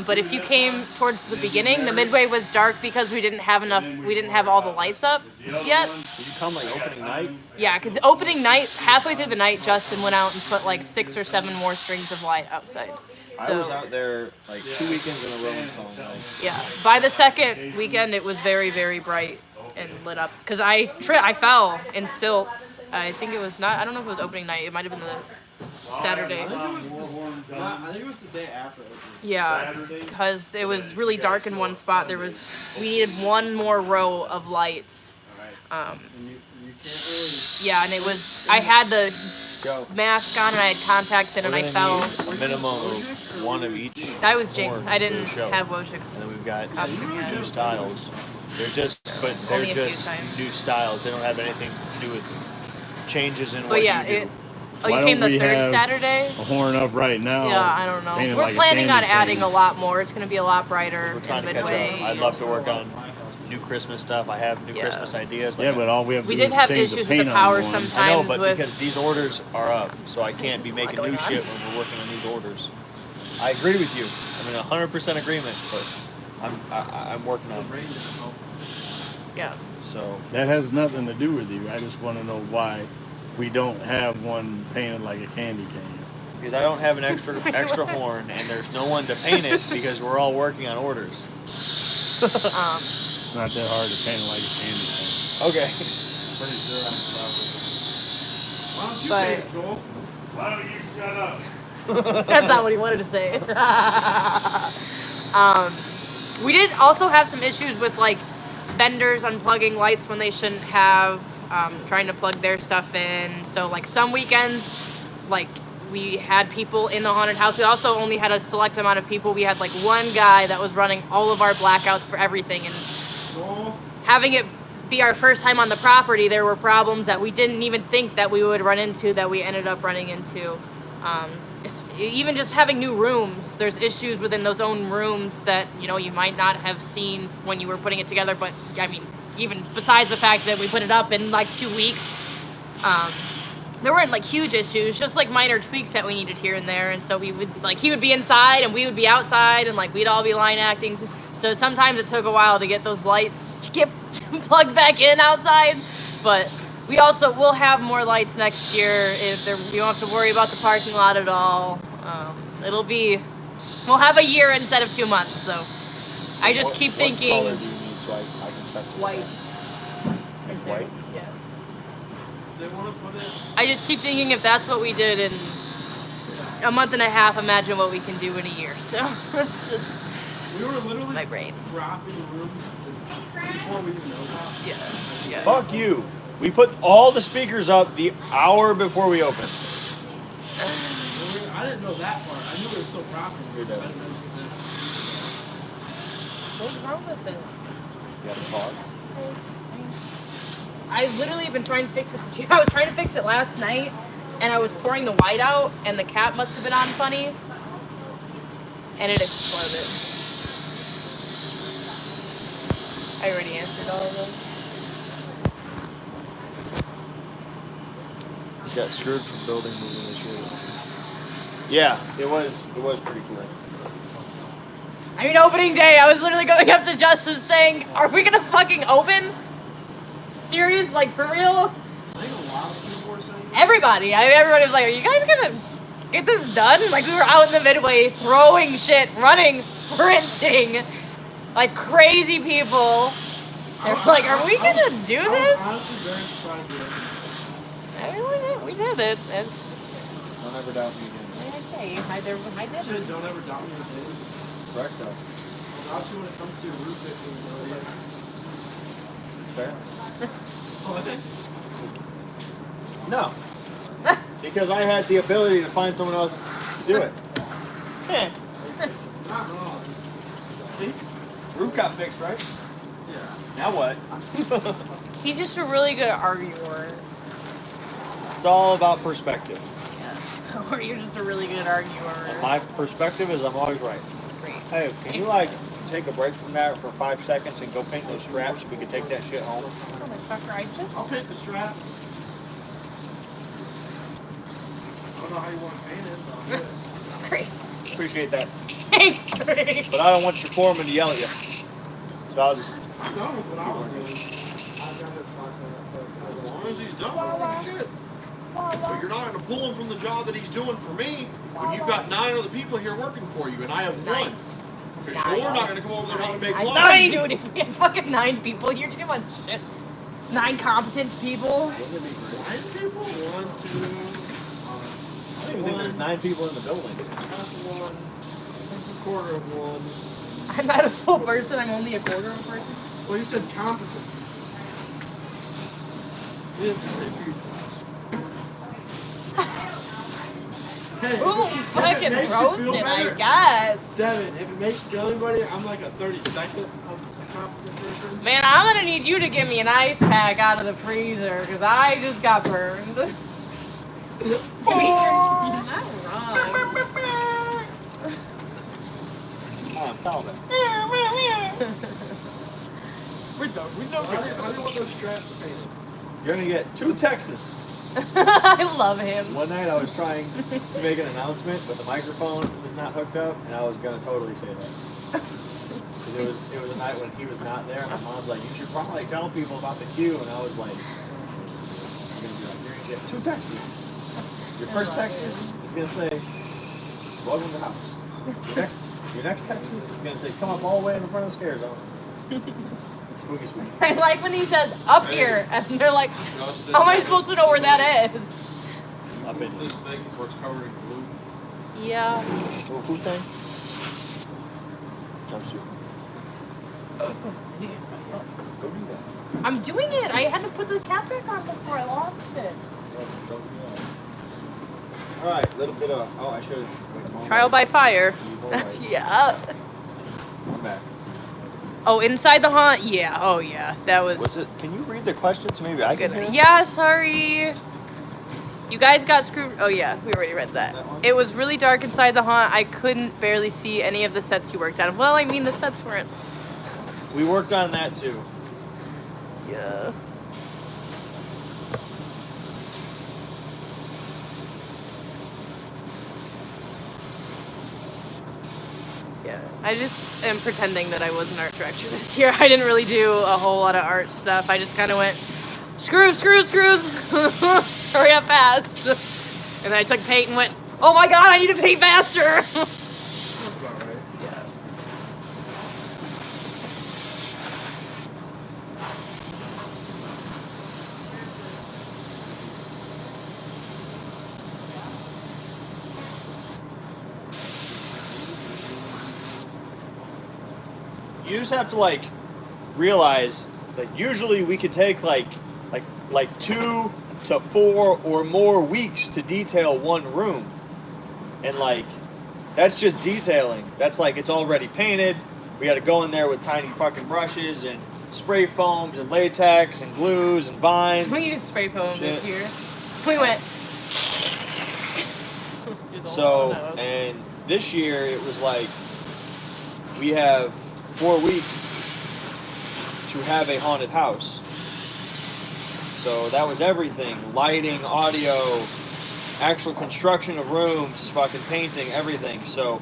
but if you came towards the beginning, the Midway was dark because we didn't have all the lights up yet. Did you come like opening night? Yeah, because opening night, halfway through the night, Justin went out and put like 6 or 7 more strings of light outside. I was So out there like 2 weekends in a row and saw them. yeah, by the second weekend, it was very very and lit up. Because I fell in stilts. I think it was not. I don't know if it was opening night. It might have been the Saturday. I think it was the day after. Yeah, because it was really dark in one spot. We needed one more row of lights. Yeah, and it was. I had the Go. mask on and I had contacts in and I fell. A minimum of one of each. That was Jinx. I didn't show. have And Wojcik's. then we've got Costume, yeah. new styles. They're Only a few just times. new styles. They don't have anything to do with changes in But what yeah, you do. you Why came don't the we third have Saturday? a horn up right now? Yeah, I don't know. painted We're like a planning on candy adding cane. a lot more. It's going to be a lot brighter We're trying in to catch Midway. up. I'd love to work on new Christmas stuff. I have new Yeah. Christmas ideas. Yeah, but all we have to We do did is have change issues the with paint the on power one. sometimes. I know, but with because these orders are up, so I can't be making going new on. shit when we're working on these orders. I agree with you. I'm in 100% agreement, but I'm working on it. yeah. So That has nothing to do with you. I just want to know why we don't have one painted like a candy cane. because I don't have an extra horn, and there's no one to paint it because we're all working on orders. It's not that hard to paint it like a candy cane. Okay. Pretty sure I'm probably. Why don't you But- paint it, Joel? Why don't you shut up? That's not what he wanted to say. We did also have some issues with like vendors unplugging lights when they shouldn't have, trying to plug their stuff in. So like some weekends, like we had people in the haunted house. We also only had a select amount of people. We had like one guy that was running all of our blackouts for everything, and Joel? having it be our first time on the property, there were problems that we didn't even think that we would run into that we ended up running into. Even just having new rooms, there's issues within those own rooms that, you know, you might not have seen when you were putting it together. But I mean, even besides the fact that we put it up in like 2 weeks, there weren't like huge issues, just like minor tweaks that we needed here and there. And so we would like, he would be inside and we would be outside, and like we'd all be line acting. So sometimes it took a while to get those lights to get plugged back in outside. But we also will have more lights next year. You don't have to worry about the parking lot at all. We'll have a year instead of 2 months. So I just keep thinking. What color do you need so I can check this White. out? White? Yeah. They want to put it. I just keep thinking if that's what we did in a month and a half, imagine what we can do in a year. So it's just We were literally my brain. dropping rooms before we even know about. Yeah. Fuck you. We put all the speakers up the hour before we opened. I didn't know that part. I knew we were still dropping You're rooms. dead. I didn't know that. What's wrong with it? You got a pause? I've literally been trying to fix it. I was trying to fix it last night, and I was pouring the white out, and the cap must have been on funny, and it exploded. I already answered all of those. Got screwed from building moving this year. Yeah, it was pretty cool. I mean, opening day, I was literally going up to Justin saying, "Are we gonna fucking open? Serious? Like, for real?" I think a lot of people were saying that. Everybody was like, "Are you guys gonna get this done?" Like, we were out in the midway throwing shit, running, sprinting, like crazy people. They're like, "Are we gonna do I this?" was honestly very surprised we opened. I mean, we did it. Don't ever doubt me again. I Shit, did. don't ever doubt me again. Correct though. I'll doubt you when it comes to your roof fixing. It's fair. Oh, No. Because I had the ability to find someone else to do it. not wrong. See? Roof got fixed, right? Yeah. Now what? He's just a really good arguer. It's all about perspective. Yeah. Or you're just a really good arguer. And my perspective is I'm always right. Great. Hey, can you like take a break from that for 5 seconds and go paint those straps so we can take that shit home? Motherfucker, I just. I'll paint the straps. I don't know how you want to paint it, but I'll do it. Great. Appreciate that. Great. But I don't want your foreman to yell at you. So I'll just I'm done with what I was doing. As long as he's done, I don't give a shit. But you're not going to pull him from the job that he's doing for me when you've got 9 other people here working for you and I have 1. Because you're not going to come over there and help me make I one. thought you would. If we had fucking 9 people, you're doing shit. 9 competent people. 9 people? 1, 2. I don't even think there's 9 people in the building. Half of 1. That's a quarter of 1. I'm not a full person. I'm only a quarter of a person. Well, you said competent. You didn't say people. Hey, Ooh, if it fucking makes you feel roasted, I better- guess. Devin, if it makes you feel anybody, I'm like a 32nd competent person. Man, I'm gonna need you to give me an ice pack out of the freezer, because I just got burned. You're not wrong. Oh, I'm Calvin. We don't. I didn't want those straps to paint it. You're gonna get 2 Texas. I love him. One night I was trying to make an announcement, but the microphone was not hooked up, and I was gonna totally say that. 'Cause it it was a night when he was not there, and my mom's like, you should probably tell people about the queue, and I was like, you're gonna be like, you're gonna get 2 texts. Your first text is gonna say, welcome to the house. Your next text is gonna say, come up all the way in the front of the stairs. Spooky spooky. I like when he says up here, and they're like, how am I supposed to know where that is? Up in This thing where it's covered in glue. Yeah. who thing? Jumpsuit. Go do that. I'm doing it. I had to put the cap back on before I lost it. Don't do that. All right, little bit of. Oh, I should have. Trial by fire. Yeah. I'm back. Oh, inside the haunt? Yeah. Oh, yeah. That was. Was it? Can you read the questions? Maybe I can. Good. Yeah, sorry. You guys got screwed. Oh, yeah. We already read that. It was really dark inside the haunt. I couldn't barely see any of the sets you worked on. Well, I mean, the sets weren't. We worked on that too. Yeah. Yeah, I just am pretending that I was an art director this year. I didn't really do a whole lot of art stuff. I just kind of went, screws, hurry up fast. And then I took paint and went, oh my god, I need to paint faster. That's about right. Yeah. You just have to like realize that usually we could take like 2 to 4 or more weeks to detail one room, and like that's just detailing. That's like it's already painted. We got to go in there with tiny fucking brushes and spray foams and latex and glues and vines. We used spray foam this Shit. year. We went. So, and this year it was like we have 4 weeks to have a haunted house. So that was everything. Lighting, audio, actual construction of rooms, fucking painting, everything. So,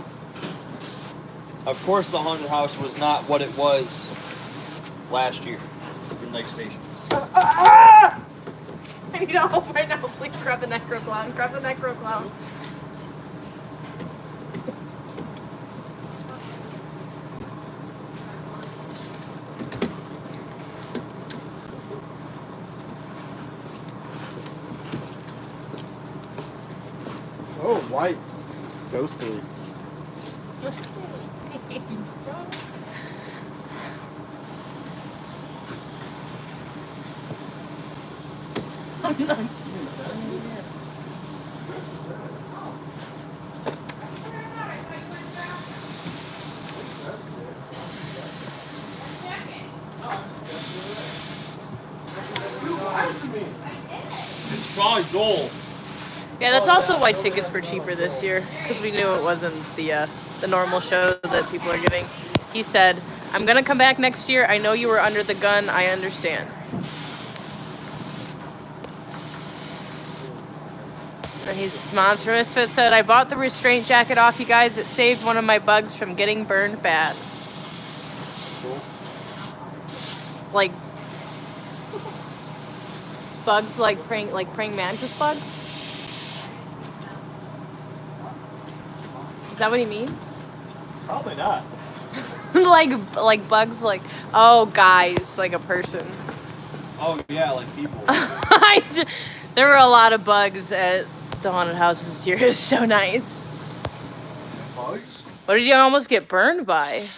of course the haunted house was not what it was last year in Lake Station. I need help right now. Please grab the necro clown. Grab the necro clown. Oh, white. Ghosted. It's probably Joel. Yeah, that's also why tickets were cheaper this year, because we knew it wasn't the normal show that people are giving. He said, I'm going to come back next year. I know you were under the gun. I understand. And he's Monster Misfit said, I bought the restraint jacket off you guys. It saved one of my bugs from getting burned bad. Like bugs like praying mantis bugs? Is that what he means? Probably not. like bugs like, oh, guys, like a person. Oh yeah, like people. There were a lot of bugs at the haunted house this year. It was so nice. Bugs? What did you almost get burned by?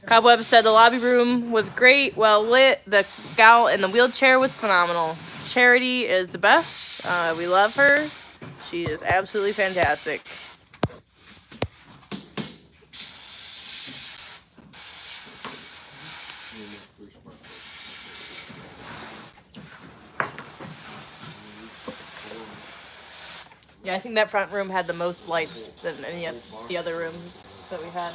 Cobweb said the lobby room was great, well lit. The gal in the wheelchair was phenomenal. Charity is the best. We love her. She is absolutely fantastic. Yeah, I think that front room had the most lights than any of the other rooms that we had.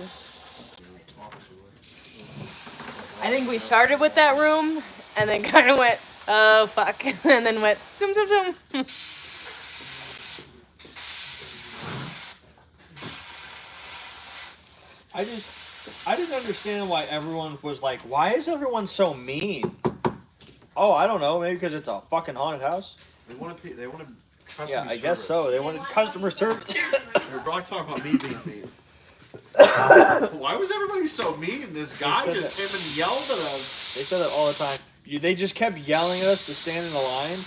I think we started with that room and then kind of went, oh fuck, and then went, zoom, zoom, zoom. I just I didn't understand why everyone was like, why is everyone so mean? Oh, I don't know. Maybe because it's a fucking haunted house. They wanted customer Yeah, I guess service. so. They wanted customer service. They were probably talking about me being mean. Why was everybody so mean? This guy said just came and yelled at us. They said that all the time. They just kept yelling at us to stand in a line.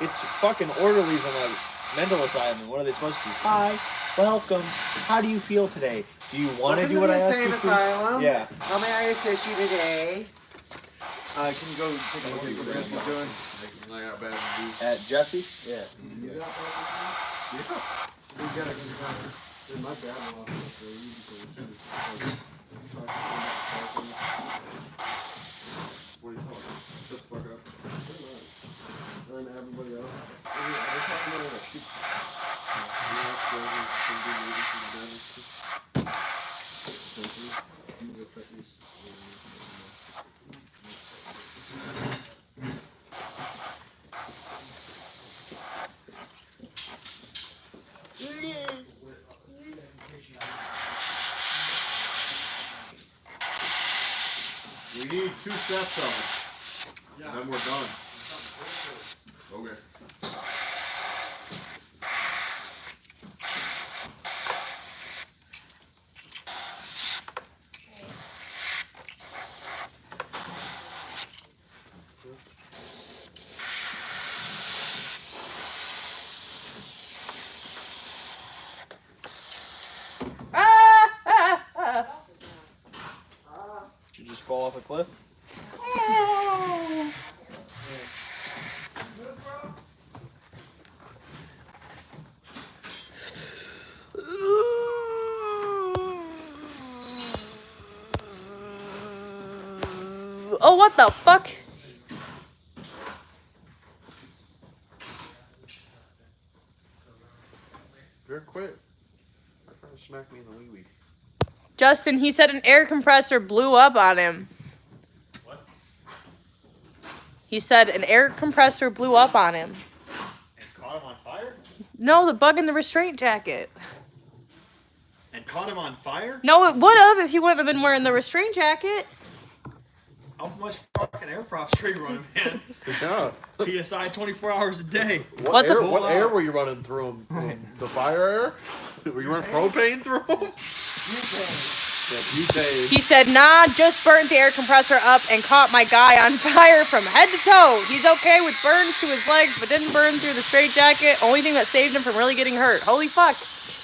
It's fucking orderlies in a mental asylum. What are they supposed to do? Hi, welcome. How do you feel today? Do you want to do what I asked you to? Asylum. Yeah. How may I assist you today? Can you go take a look at what Jesse's doing? I got bad reviews. At Jesse? Yeah. Yeah. We got in my bad law. What do you call it? Shut the fuck up. And everybody else. We're talking about a shoot. We need 2 sets of them. And then we're done. Okay. Did you just fall off a cliff? Oh, what the fuck? Better quit. My friend smacked me in the wee-wee. Justin, he said an air compressor blew up on him. What? He said an air compressor blew up on him. And caught him on fire? No, the bug in the restraint jacket. And caught him on fire? No, it would have if he wouldn't have been wearing the restraint jacket. How much fucking air props are you running, man? Yeah. PSI 24 hours a day. What the What air were you running through them? The fire air? Were you running propane through them? Butane. He said, nah, just burnt the air compressor up and caught my guy on fire from head to toe. He's okay with burns to his legs, but didn't burn through the straight jacket. Only thing that saved him from really getting hurt. Holy fuck.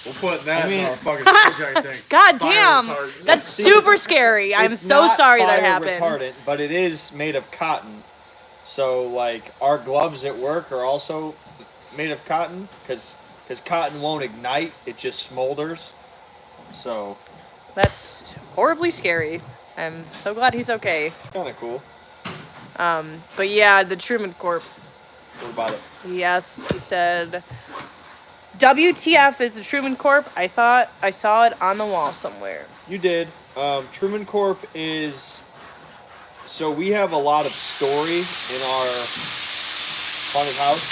We'll put that I mean- in our fucking project thing. God Fire damn. retardant. That's super scary. I'm It's so not sorry that fire happened. retardant, but it is made of cotton. So, like, our gloves at work are also made of cotton because cotton won't ignite. It just smolders. So, That's horribly scary. I'm so glad he's okay. it's kind of cool. But yeah, the Truman Corp. What about it? Yes, he said, WTF is the Truman Corp? I thought I saw it on the wall somewhere. You did. Truman Corp is... So we have a lot of story in our haunted house.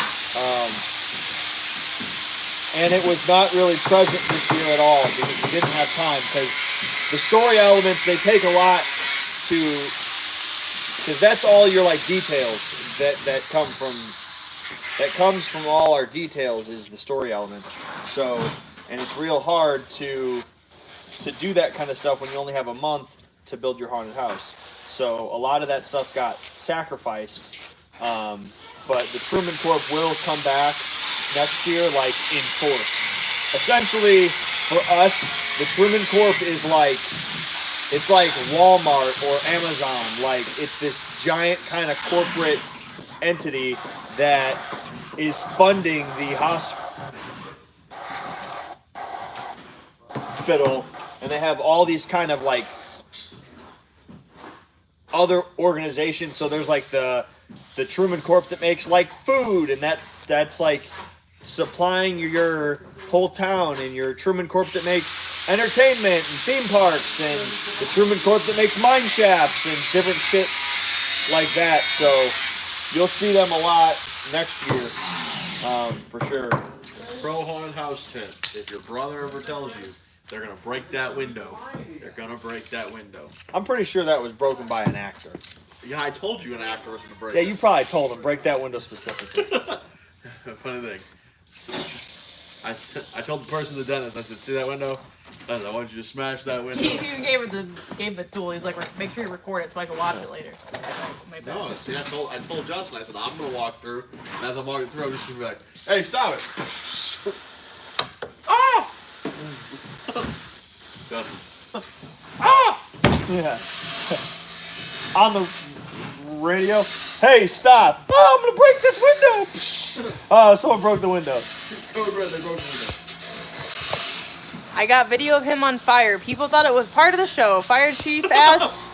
And it was not really present this year at all because we didn't have time. Because the story elements, they take a lot to... Because that's all your, like, details that come from... That comes from all our details is the story elements. So, and it's real hard to do that kind of stuff when you only have a month to build your haunted house. So a lot of that stuff got sacrificed. But the Truman Corp will come back next year, like, in force. Essentially, for us, the Truman Corp is like, it's like Walmart or Amazon. Like, it's this giant kind of corporate entity that is funding the hospital, and they have all these kind of like other organizations. So there's like the Truman Corp that makes like food, and that's like supplying your whole town, and your Truman Corp that makes entertainment and theme parks, and the Truman Corp that makes mine shafts and different shit like that. So you'll see them a lot next year, for sure. Pro haunted house tip. If your brother ever tells you They're gonna break that window. They're gonna break that window. I'm pretty sure that was broken by an actor. Yeah, I told you an actor was gonna break. Yeah, you probably told him break that window specifically. Funny thing. I told the person, the dentist, I said, see that window? I said, I want you to smash that window. He even gave the tool. He's like, make sure you record it so I can watch it later. No, see, I told Justin, I said, I'm gonna walk through, and as I'm walking through, I'm just gonna be like, hey, stop it! Ah! Justin. Ah! Yeah. On the radio, hey, stop! Oh, I'm gonna break this window! Oh, someone broke the window. Code red, they broke the window. I got video of him on fire. People thought it was part of the show. Fire chief asked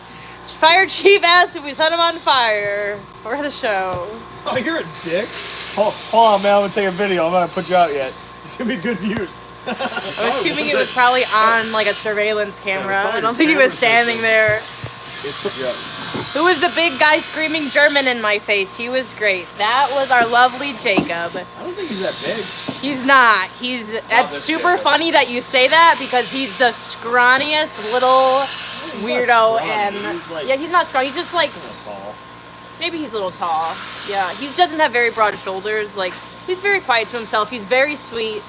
if we set him on fire for the show. Oh, you're a dick. Hold on, man. I'm gonna take a video. I'm not gonna put you out yet. It's gonna be good views. I'm assuming it was probably on like a surveillance camera. I don't think he was standing there. Who was the big guy screaming German in my face? He was great. That was our lovely Jacob. I don't think he's that big. He's not. That's super funny that you say that because he's the scrawniest little weirdo, and yeah, he's not strong. He's just like maybe he's a little tall. Yeah, he doesn't have very broad shoulders. Like he's very quiet to himself. He's very sweet.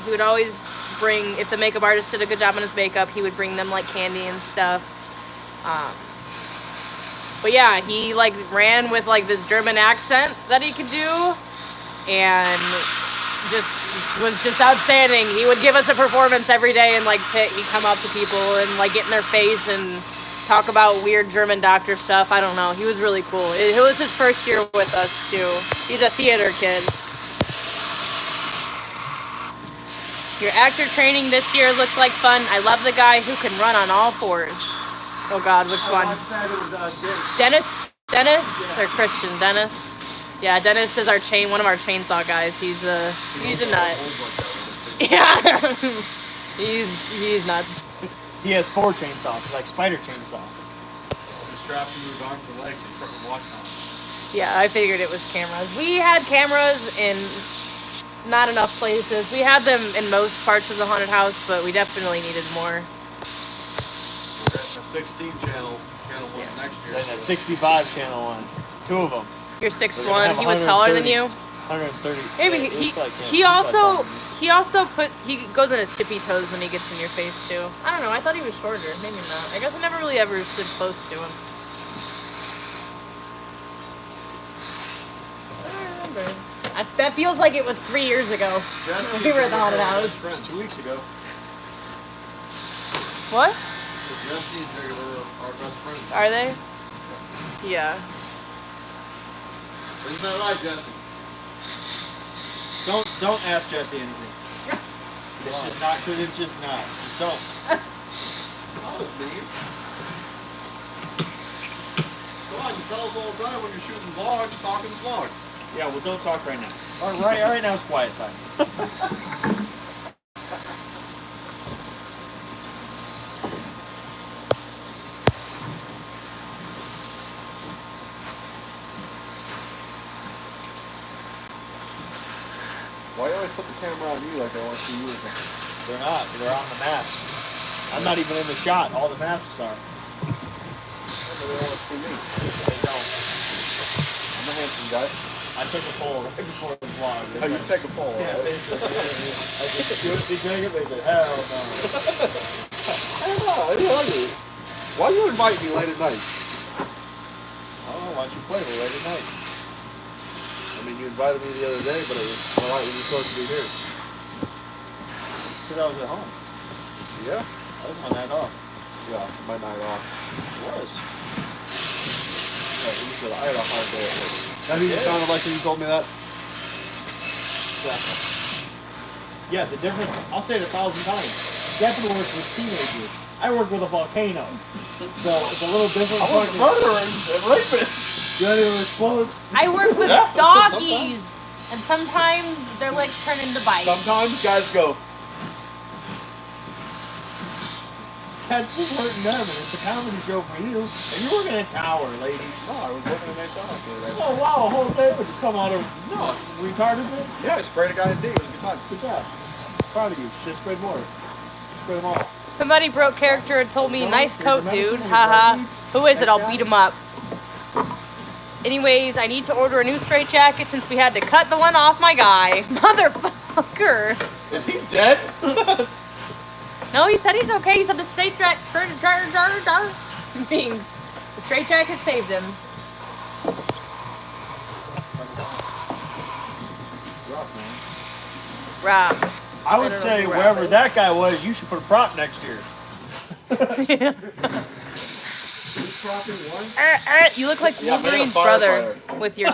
He would always bring, if the makeup artist did a good job on his makeup, he would bring them like candy and stuff. But yeah, he like ran with like this German accent that he could do, and was just outstanding. He would give us a performance every day, and like he'd come up to people and like get in their face and talk about weird German doctor stuff. I don't know. He was really cool. It was his first year with us too. He's a theater kid. Your actor training this year looks like fun. I love the guy who can run on all fours. Oh God, which one? Dennis or Christian? Dennis. Yeah, Dennis is one of our chainsaw guys. He's a nut. Yeah, he's nuts. He has 4 chainsaws, like spider chainsaw. Just strap him to his arms and legs and put him watching on. Yeah, I figured it was cameras. We had cameras in not enough places. We had them in most parts of the haunted house, but we definitely needed more. A 16 channel one next year. Then a 65 channel one. 2 of them. Your 6'1", he was taller than you. 130. Maybe he goes on his tippy toes when he gets in your face too. I don't know. I thought he was shorter. Maybe not. I guess I never really ever stood close to him. I don't remember. That feels like it was 3 years ago. We were at the haunted house. 2 weeks ago. What? Jesse and Jerry were our best friends. Are they? Yeah. Isn't that right, Jesse? Don't ask Jesse anything. It's just not. Don't. Oh, Steve. Come on, you tell us all the time when you're shooting vlogs, talking vlogs. Yeah, well, don't talk right now. All right now it's quiet time. Why you always put the camera on you like they want to see you or something? They're not. They're on the mask. I'm not even in the shot. All the masks are. Yeah, but they want to see me. They don't. I'm a handsome guy. I took a poll right before the vlog. Oh, you take a poll. Yeah, Right? they said, I said, you want to see Jacob? They said, hell no. I don't know. It's hungry. Why you invite me late at night? I don't know. Why don't you play with late at night? I mean, you invited me the other day, but it was alright when you were supposed to be here. Because I was at home. Yeah? That was my night off. Yeah, my night off. It was. Yeah, you said I had a hard day at work. That even Yeah. sounded like when you told me that. Yeah, the difference, I'll say it 1,000 times. Jeff works with teenagers. I work with a volcano. So it's a little different. I was a murderer and rapist. You want to explode? I work with Yeah, doggies, and sometimes their legs turn into bites. Sometimes guys go, That's just hurting them, and it's a comedy show for you. And you're working at a tower, lady. no, I was working in a Sonic the other day. Oh, wow, a whole day would come out of, no, retarded it? Yeah, I sprayed a guy in D. It was a good time. Good job. Proud of you. Should have sprayed more. for them all. Somebody broke character and told me, nice coat, dude. Haha. Who is it? I'll beat him up. Anyways, I need to order a new straight jacket since we had to cut the one off my guy. Motherfucker. Is he dead? No, he said he's okay. He said the straight jacket means the straight jacket saved him. Rob. I would don't know say who Rob wherever is. that guy was, you should put a prop next year. Yeah. Who's propping one? You look like Yeah, make a Wolverine's brother firefighter. with your.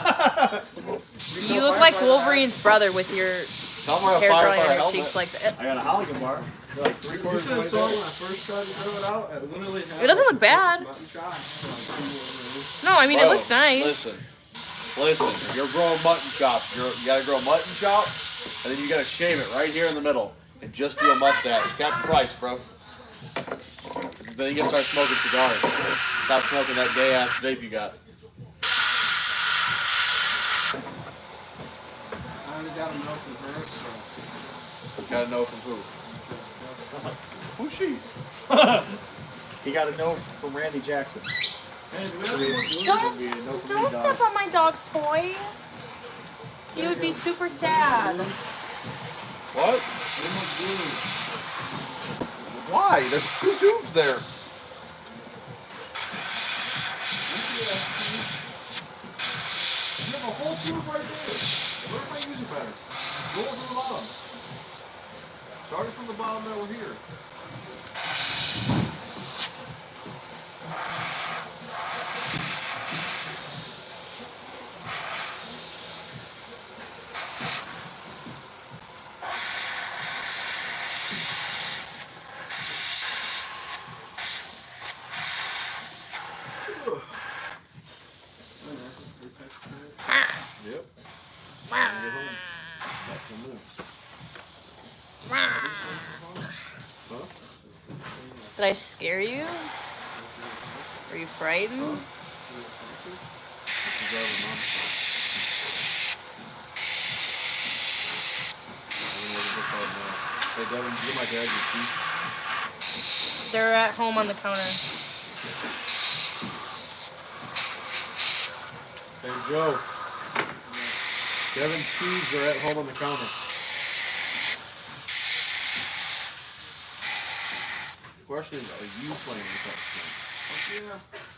You look like Wolverine's brother with your Don't wear a hair growing on firefighter your helmet. cheeks like that. I got a Holligan bar. Like You 3/4 should have saw when I first tried to grow it out. It literally had It doesn't look bad. mutton chops. No, I mean it Bro, loo's nice. Listen. If you're growing mutton chops, you gotta grow mutton chops, and then you gotta shave it right here in the middle, and just do a mustache. Captain Price, bro. Then you gotta start smoking cigars. Stop smoking that gay ass vape you got. I only got a note from her, so. Gotta know from who. Who's she? He got a note from Randy Jackson. Hey, do we have any more blues? Don't step on my dog's toy. He would be super sad. What? Any more blues? Why? There's 2 tubes there. You have a whole tube right there. Where am I using better? Go over to the bottom. Starting from the bottom that we're here. Yep. Did I scare you? Are you frightened? Hey, Devin, get my dad your keys. They're at home on the counter. Hey, Joe. Devin's keys are at home on the counter. The question is, are you playing with that thing?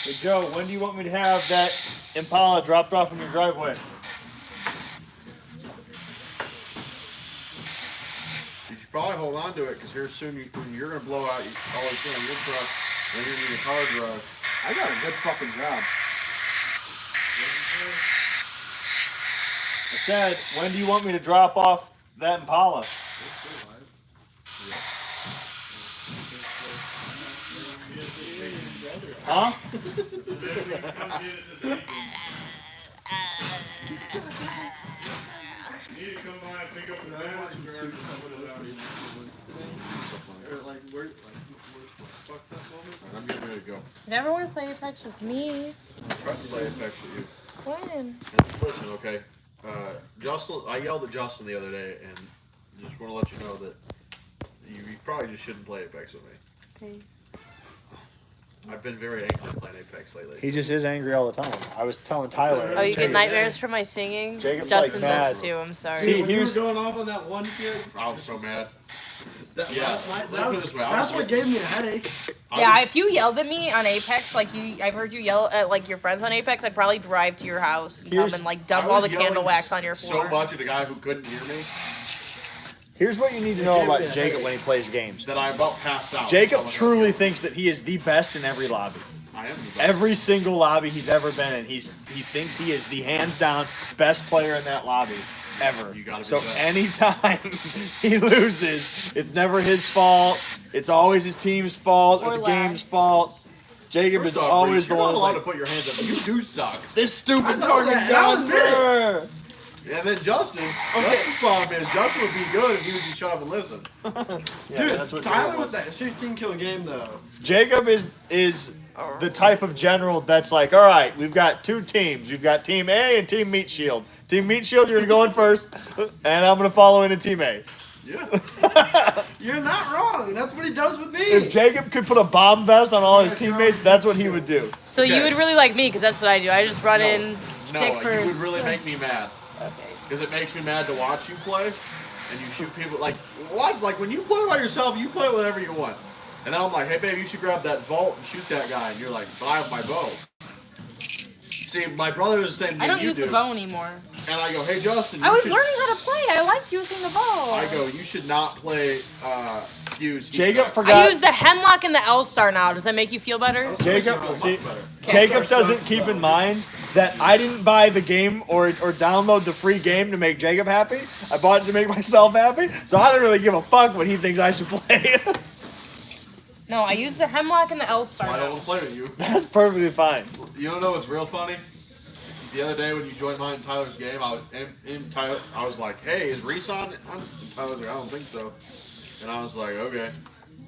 Hey Joe, when do you want me to have that Impala dropped off in your driveway? You should probably hold on to it, because here soon when you're going to blow out all this shit on your truck, then you're going to need a car garage. I got a good fucking job. I said, when do you want me to drop off that Impala? Huh? You need to come by and pick up the batteries and put it out. Fuck that moment. I'm getting ready to go. You never want to play Apex with me. I'm trying to play Apex with you. When? And listen, okay. Justin, I yelled at Justin the other day, and just want to let you know that you probably just shouldn't play Apex with me. Okay. I've been very angry playing Apex lately. He just is angry all the time. I was telling Tyler. Oh, you get Jacob- nightmares from my singing? Jacob's Justin like mad. does too, I'm sorry. See, when you were here's- going off on that one kid, I was so mad. that Yeah, last night, let me put it this way, I that's was- what gave me a headache. Yeah, if you yelled at me on Apex, like I've heard you yell at like your friends on Apex, I'd probably drive to your house and Here's- come and like I dump was all the yelling candle wax on your floor. so much at a guy who couldn't hear me Here's what you need to know about Jacob when he plays games. that I about passed out. Jacob Telling truly him. thinks that he is the best in every lobby. I am the best. Every single lobby he's ever been in, he thinks he is the hands down best player in that lobby ever. You gotta be So the best. anytime he loses, it's never his fault. It's always his team's fault or Or the lag. game's fault. Jacob First is off, always Reese, the you're one not who's allowed like, to put your hands up. You do suck. this stupid know fucking that, and I'll admit it. gunner. And then Justin's problem is Justin would be good if he would just shut up and listen. Yeah, Dude, that's what Tyler Jacob with wants. that 16 kill game though. Jacob is the type of general that's like, all right, we've got 2 teams. We've got Team A and Team Meat Shield. Team Meat Shield, you're going to go in first, and I'm going to follow into Team A. Yeah. You're not wrong. That's what he does with me. If Jacob could put a bomb vest on all his teammates, that's what he would do. So you Okay. would really like me, because that's what I do. I just run in, No, dick you first. would really make me mad. Okay. Because it makes me mad to watch you play, and you shoot people like what? Like when you play by yourself, you play whatever you want. And then I'm like, hey babe, you should grab that vault and shoot that guy. And you're like, but I have my bow. See, my brother is the same I thing don't you use do. the bow anymore. And I go, hey Justin, I you was should. learning how to play. I liked using the bow. I go, you should not play Fuse. He Jacob sucks. forgot. I use the Hemlock and the L-Star now. Does that make you feel better? Jacob, Much see, better. Jacob doesn't keep in mind that I didn't buy the game or download the free game to make Jacob happy. I bought it to make myself happy, so I don't really give a fuck what he thinks I should play. No, I use the Hemlock and the L-Star I don't now. want to play with you. That's perfectly fine. You don't know what's real funny? The other day when you joined mine and Tyler's game, I was in Tyler. I was like, "Hey, is Reese on?" And Tyler was like, "I don't think so." And I was like, "Okay."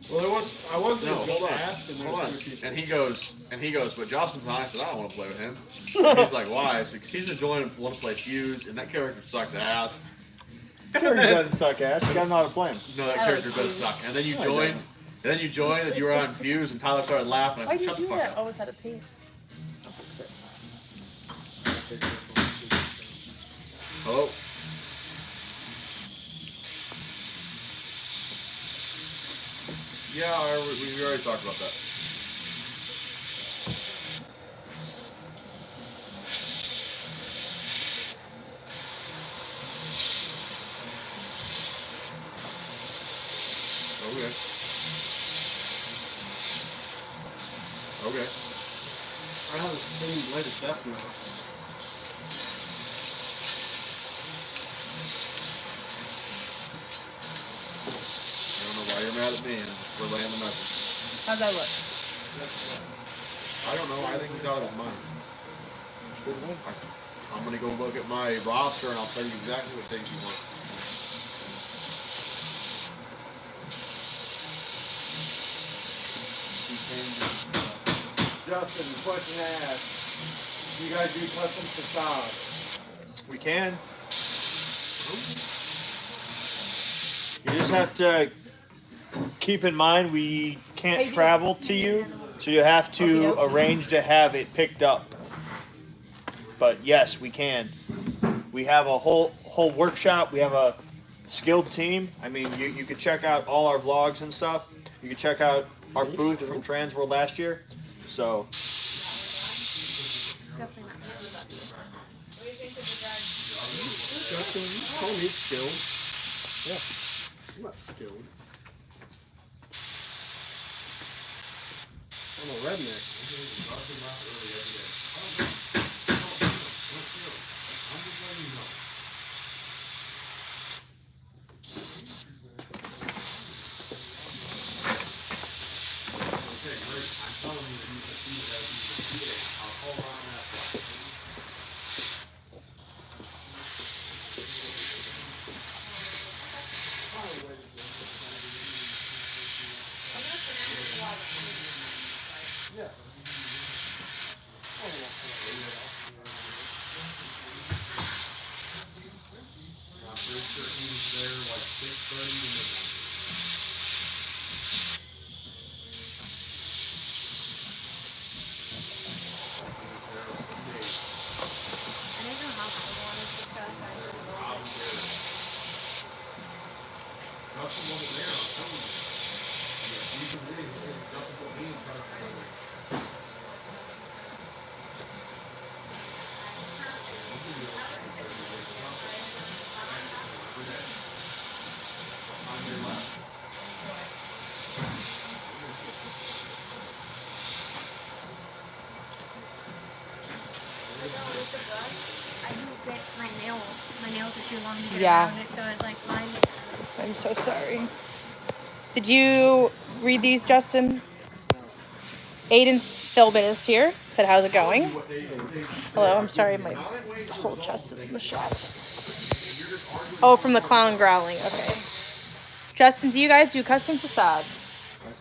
Well, I wasn't No, just hold on, asked, and hold on. there's 2 people. And he goes, "But Justin's on." I said, "I don't want to play with him." And he's like, "Why?" I said, "'Cause he's enjoying and want to play Fuse, and that character sucks ass." Character doesn't suck ass. You gotta know how to play him. No, that I character like does Fuse. suck. And then you No, I joined. don't. And then you joined, and you were on Fuse, and Tyler started laughing. I Why said, did you "Shut the do fuck that? up." Oh, it's out of paint. Hello. Yeah, we already talked about that. Okay. Okay. I have a clean blade of death now. I don't know why you're mad at me. I'm just relaying the message. How'd that look? I don't know. I think he's out of his mind. I'm gonna go look at my roster and I'll tell you exactly what things you want. Justin, question asked. Do you guys do custom facades? We can. You just have to keep in mind we can't travel to you, so you have to arrange to have it picked up. But yes, we can. We have a whole workshop. We have a skilled team. I mean, you could check out all our vlogs and stuff. You can check out our booth from Transworld last year. So Definitely not happy about this. What do you think of the guy? Justin, you call me skilled. Yeah. I'm not skilled. I'm a redneck. I didn't know how I wanted to discuss. I didn't know. I moved it, my nails are too long to get Yeah. around it, so I was like, fine. I'm so sorry. Did you read these, Justin? Aiden Philbin is here. Said, how's it going? Hello, I'm sorry, my whole chest is in the shot. Oh, from the clown growling. Okay. Justin, do you guys do custom facades?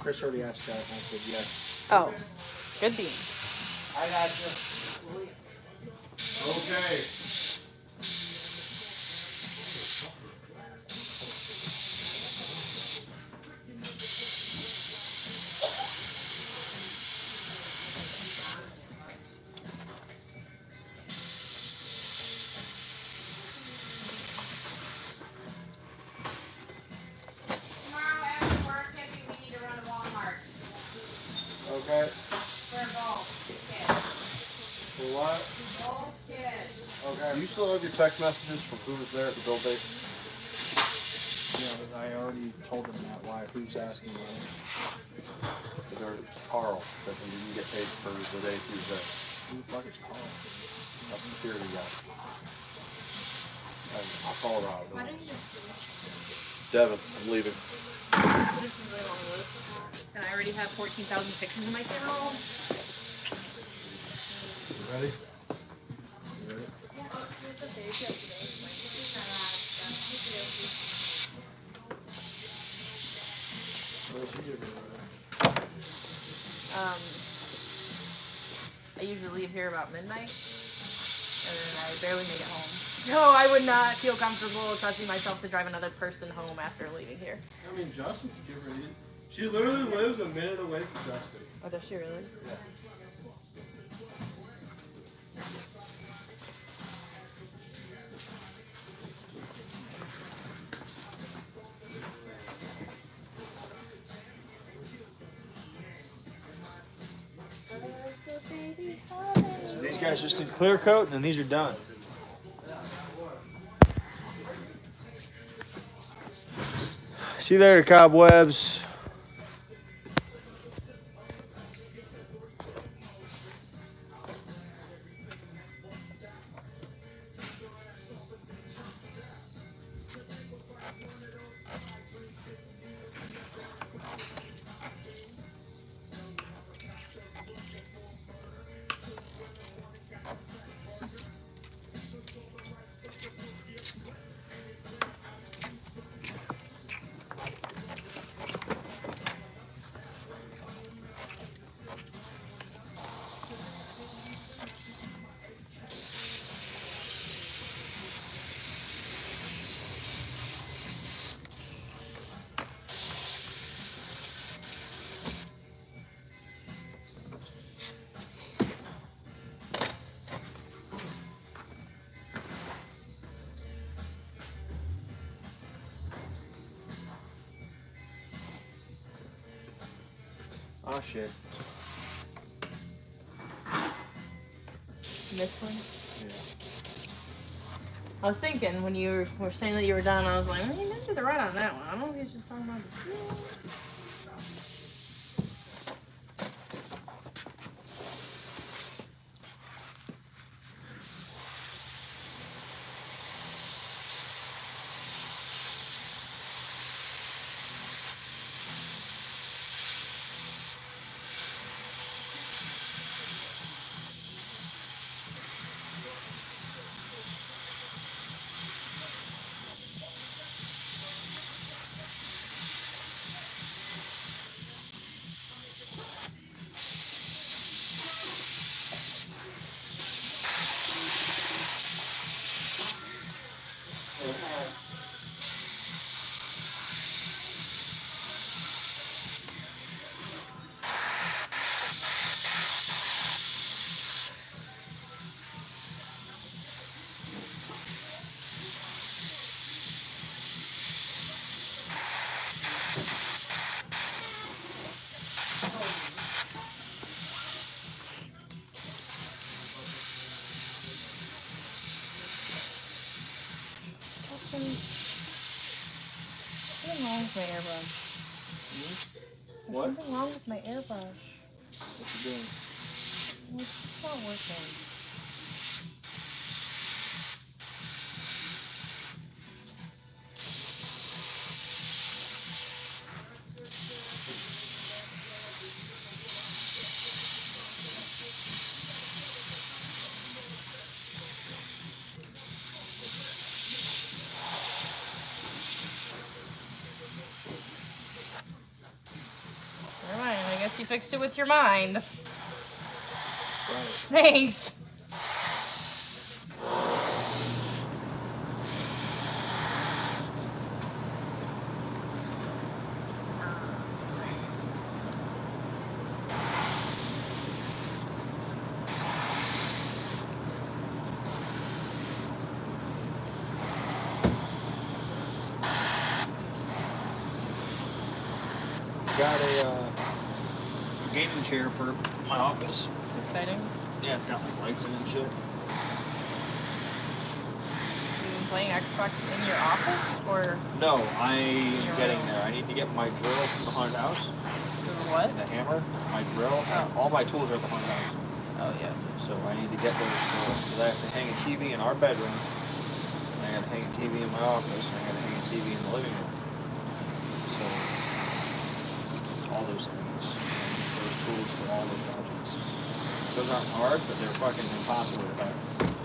Chris already asked that, and I said yes. Oh, good bean. I got you. Okay. you still have your text messages from who was there at the build date? Yeah, but I already told them that. Why? Who's asking me? There's Carl that he didn't get paid for the day he was there. Who the fuck is Carl? A security guy. I'll call her out. Why don't you just Devin, I'm leaving. This is really long list. And I already have 14,000 pictures in my channel. You ready? You ready? it's okay, it's yesterday. What else you doing? I usually leave here about midnight, and then I barely make it home. No, I would not feel comfortable trusting myself to drive another person home after leaving here. I mean, Justin could get ready. She literally lives a minute away from Justin. Oh, does she really? Yeah. So these guys just need clear coat, and then these are done. See there, the cobwebs. Oh shit. This one? Yeah. I was thinking when you were saying that you were done, I was like, he did the right on that one. I don't know if he's just talking about the Something wrong with my airbrush. There's What? something wrong with my airbrush. What you doing? It's not working. Alright, I guess you fixed it with your mind. Thanks. Got a gaming chair for my office. It's exciting. Yeah, it's got like lights in it and shit. playing Xbox in your office or No, I am Your getting room. there. I need to get my drill from the haunted house, what? and the hammer, my drill, and Oh. all my tools are at the haunted house. Oh yeah. So I need to get those. So I have to hang a TV in our bedroom. And I got to hang a TV in my office. And I got to hang a TV in the living room. So all those things, those tools for all those projects. Those aren't hard, but they're fucking impossible without.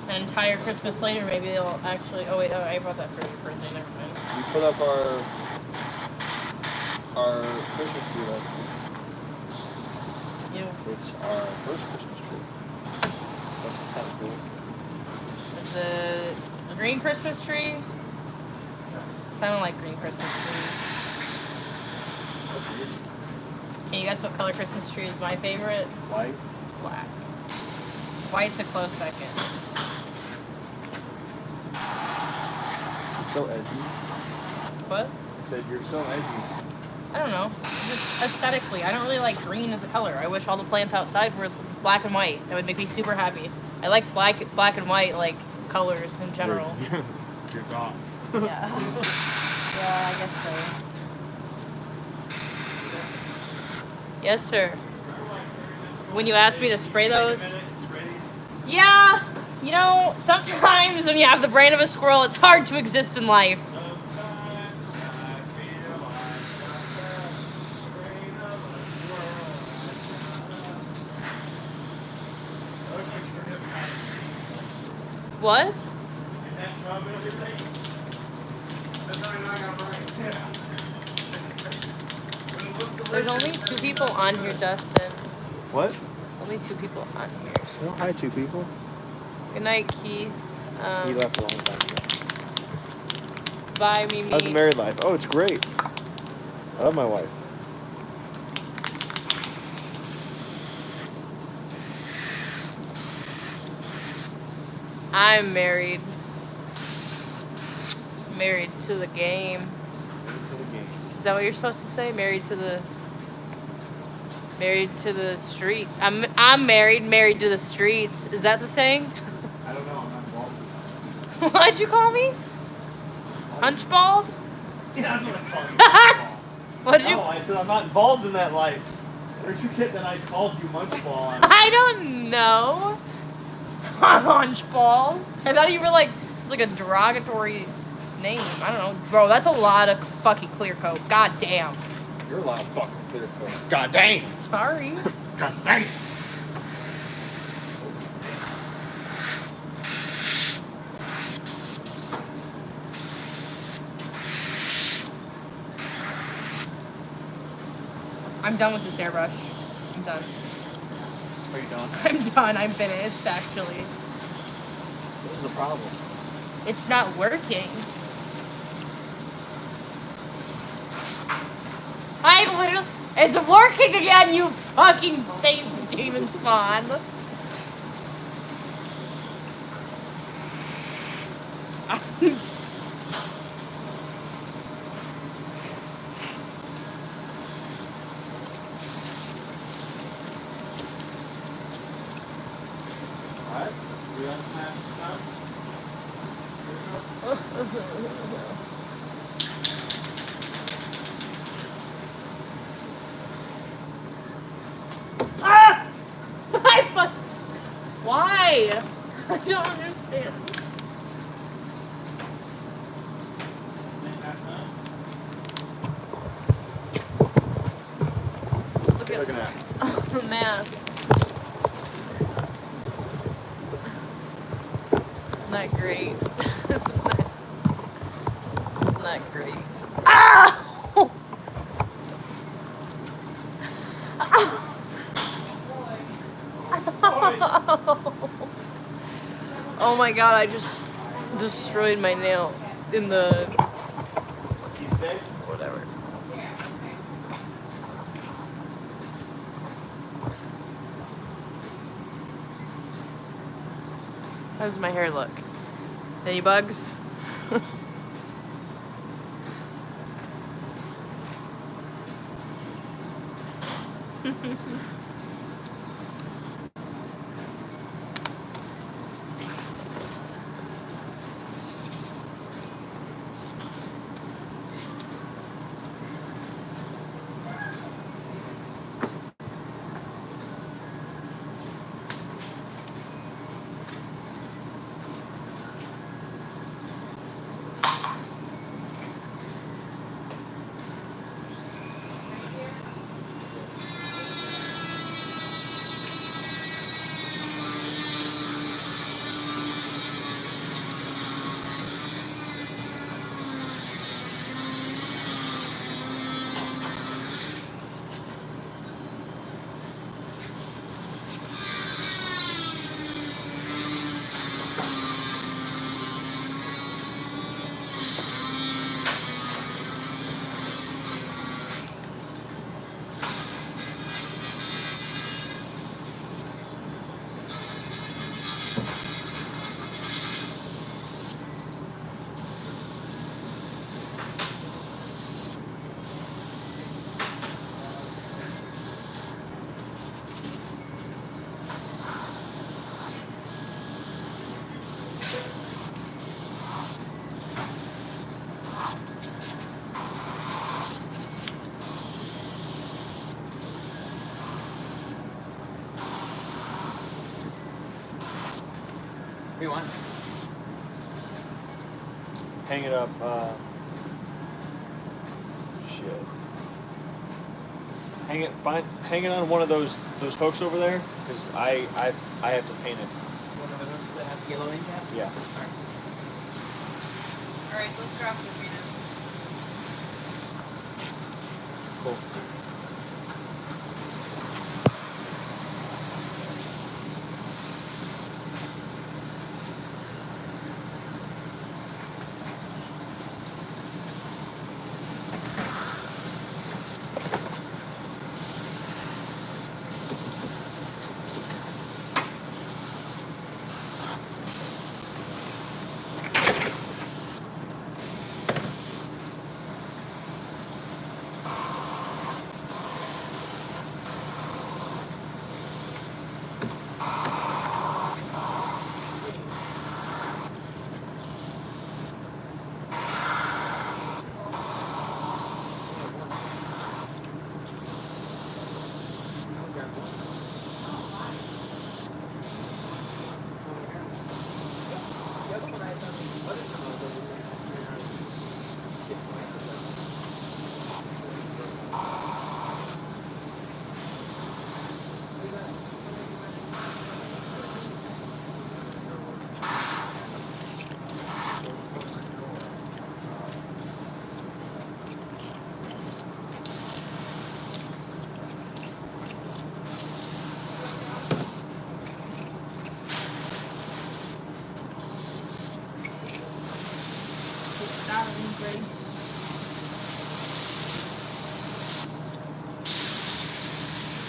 An entire Christmas later, maybe they'll actually. Oh wait, oh, I brought that for your birthday. Never mind. We put up our Christmas tree last week. Yeah. It's our first Christmas tree. That's kind of cool. Is it a green Christmas tree? I don't like green Christmas trees. Can you guess what color Christmas tree is my favorite? White. Black. White's a close second. You're so edgy. What? I said you're so edgy. I don't know. Just aesthetically, I don't really like green as a color. I wish all the plants outside were black and white. That would make me super happy. I like black and white like colors in general. You're gone. Yeah. Yeah, I guess so. Yes, sir. When you asked me to spray those. Yeah. You know, sometimes when you have the brain of a squirrel, it's hard to exist in life. What? There's only 2 people on here, Justin. What? Only 2 people on here. Oh, hi, 2 people. Good night, Keith. He left a long time ago. Bye, Mimi. How's the married life? Oh, it's great. I love my wife. I'm married. Married to the game. Is that what you're supposed to say? Married to the street. I'm married to the streets. Is that the saying? I don't know. I'm not involved with What'd you call me? Hunchballed? that. Yeah, that's what I called you. What'd you? No, I said I'm not involved in that life. Where'd you get that I called you munchball? I don't know. Hunchball. I thought you were like a derogatory name. I don't know, bro. That's a lot of fucking clear coat. God damn. You're a lot of fucking clear coat. God dang. Sorry. God dang. I'm done with this airbrush. I'm done. Are you done? I'm done. I'm finished, actually. What's the problem? It's not working. It's working again, you fucking Satan demon spawn. Alright, we on smash time? Ah! Why? I don't understand. Look What are you looking at? the mask. Not great. It's not great. Ah! Oh my god, I just destroyed my nail in the whatever. How does my hair look? Any bugs? you want. Hang it up. Shit. Hang it on one of those hooks over there, because I have to paint it. One of the hooks that have yellow end caps? Yeah. Alright, let's drop the penis. Cool.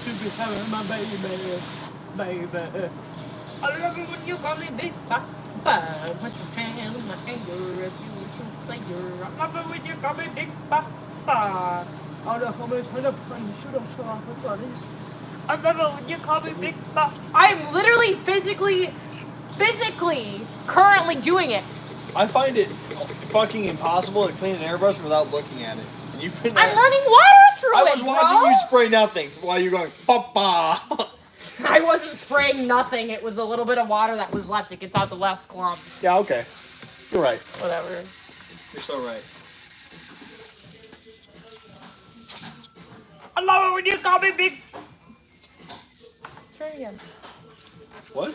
To be having my baby, baby. I love it when you call me Big Papa. Put your hand on my anger if you should play your. I love it when you call me Big Papa. I love it when you shoot on shot with buddies. I love it when you call me Big Papa. I am literally physically, currently doing it. I find it fucking impossible to clean an airbrush without looking at it. And you've been. I'm running water through I it, was watching bro. you spray nothing while you're going, Papa. I wasn't spraying nothing. It was a little bit of water that was left. It gets out the last clump. Yeah, okay. You're right. Whatever. You're so right. I love it when you call me Big. Try it again. What?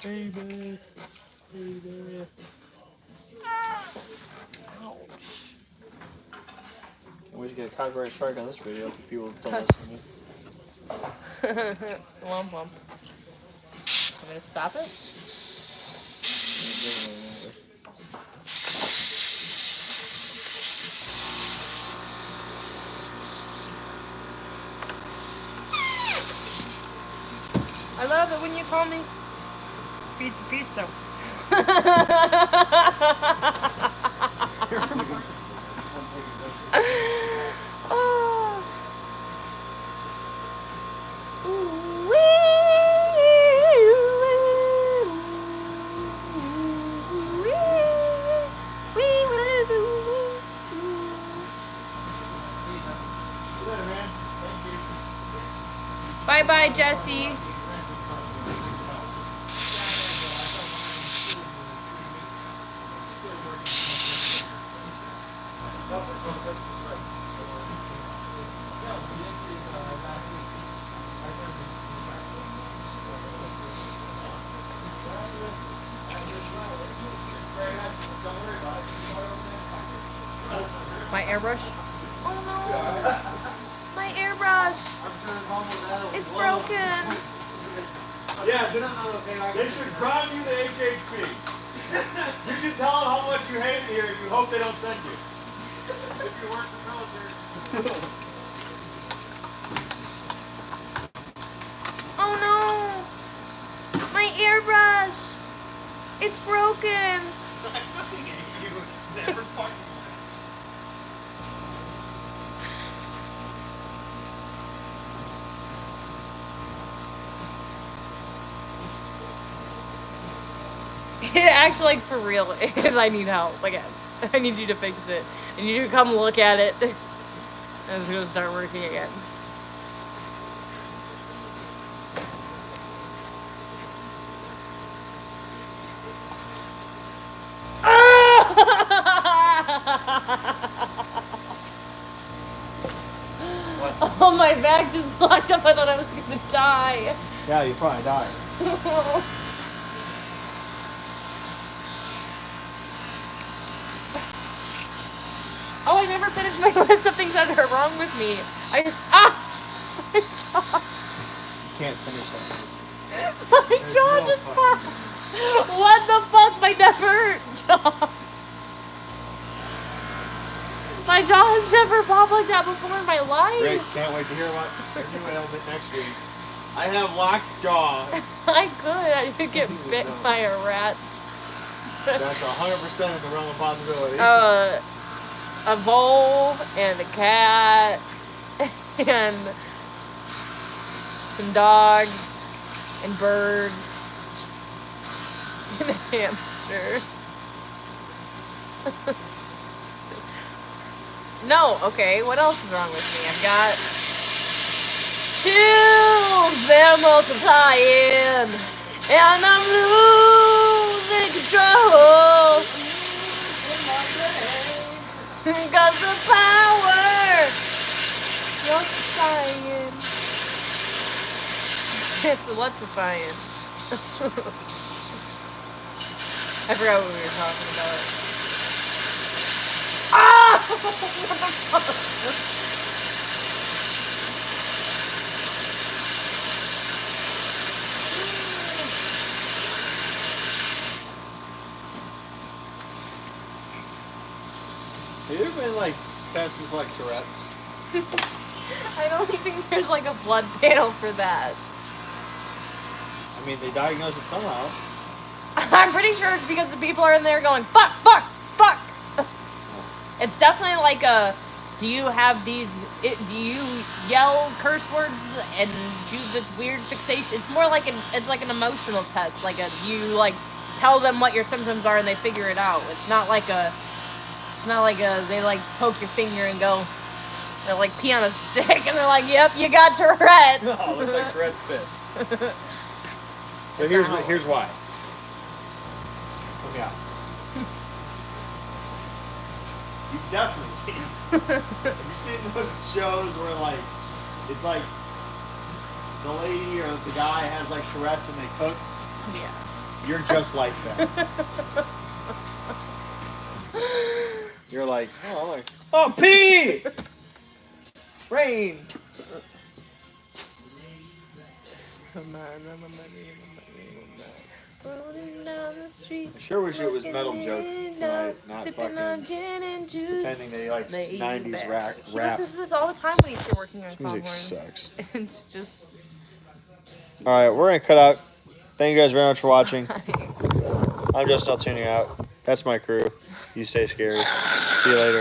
Baby. Baby. Ouch. We should get a copyright strike on this video if people don't listen to me. Lump. I'm gonna stop it. I love it when you call me pizza. Oh. Bye bye, Jesse. My airbrush? Oh no! My airbrush! It's broken! Yeah, they should crime you the HHP. You should tell them how much you hate it here and you hope they don't send you. If you work in the military. Oh no! My airbrush! It's broken! You never fucking. It actually, like, for real, is I need help. Like, I need you to fix it. I need you to come look at it. And it's gonna start working again. Oh, my back just locked up. I thought I was gonna die. Yeah, you probably died. Oh, I never finished my list of things that are wrong with me. I just my jaw. You can't finish that. My There's jaw no just fucking- popped. What the fuck? My never jaw. My jaw has never popped like that before in my life. Great, can't wait to hear about your new ailment next week. I have locked jaw. I could. I could get bit by a rat. That's 100% in the realm of possibility. A vole and a cat and some dogs and birds and a hamster. No, okay, what else is wrong with me? I've got chills, they're multiplying, and I'm losing control. Cause the power you're flying. It's electrifying. I forgot what we were talking about. Ah! Have you ever been like tested for like Tourette's? I don't think there's like a blood panel for that. I mean, they diagnose it somehow. I'm pretty sure it's because the people are in there going, fuck, fuck, fuck. It's definitely like a, do you have these, do you yell curse words and do the weird fixation? It's more like it's like an emotional test. Like you like tell them what your symptoms are and they figure it out. It's not like they like poke your finger and go, they like pee on a stick and they're like, yep, you got Tourette's. No, looks like Tourette's piss. So That's here's why. Look out. You definitely. Have you seen those shows where like it's like the lady or the guy has like Tourette's and they cook? Yeah. You're just like that. You're like, oh, pee! Rain! I sure wish it was metal joke tonight, not fucking pretending they like 90s rap. He listens to this all the time when he's here working on Music Foghorns. sucks. It's just. Alright, we're gonna cut out. Thank you guys very much for watching. I'm just now tuning out. That's my crew. You stay scary. See you later.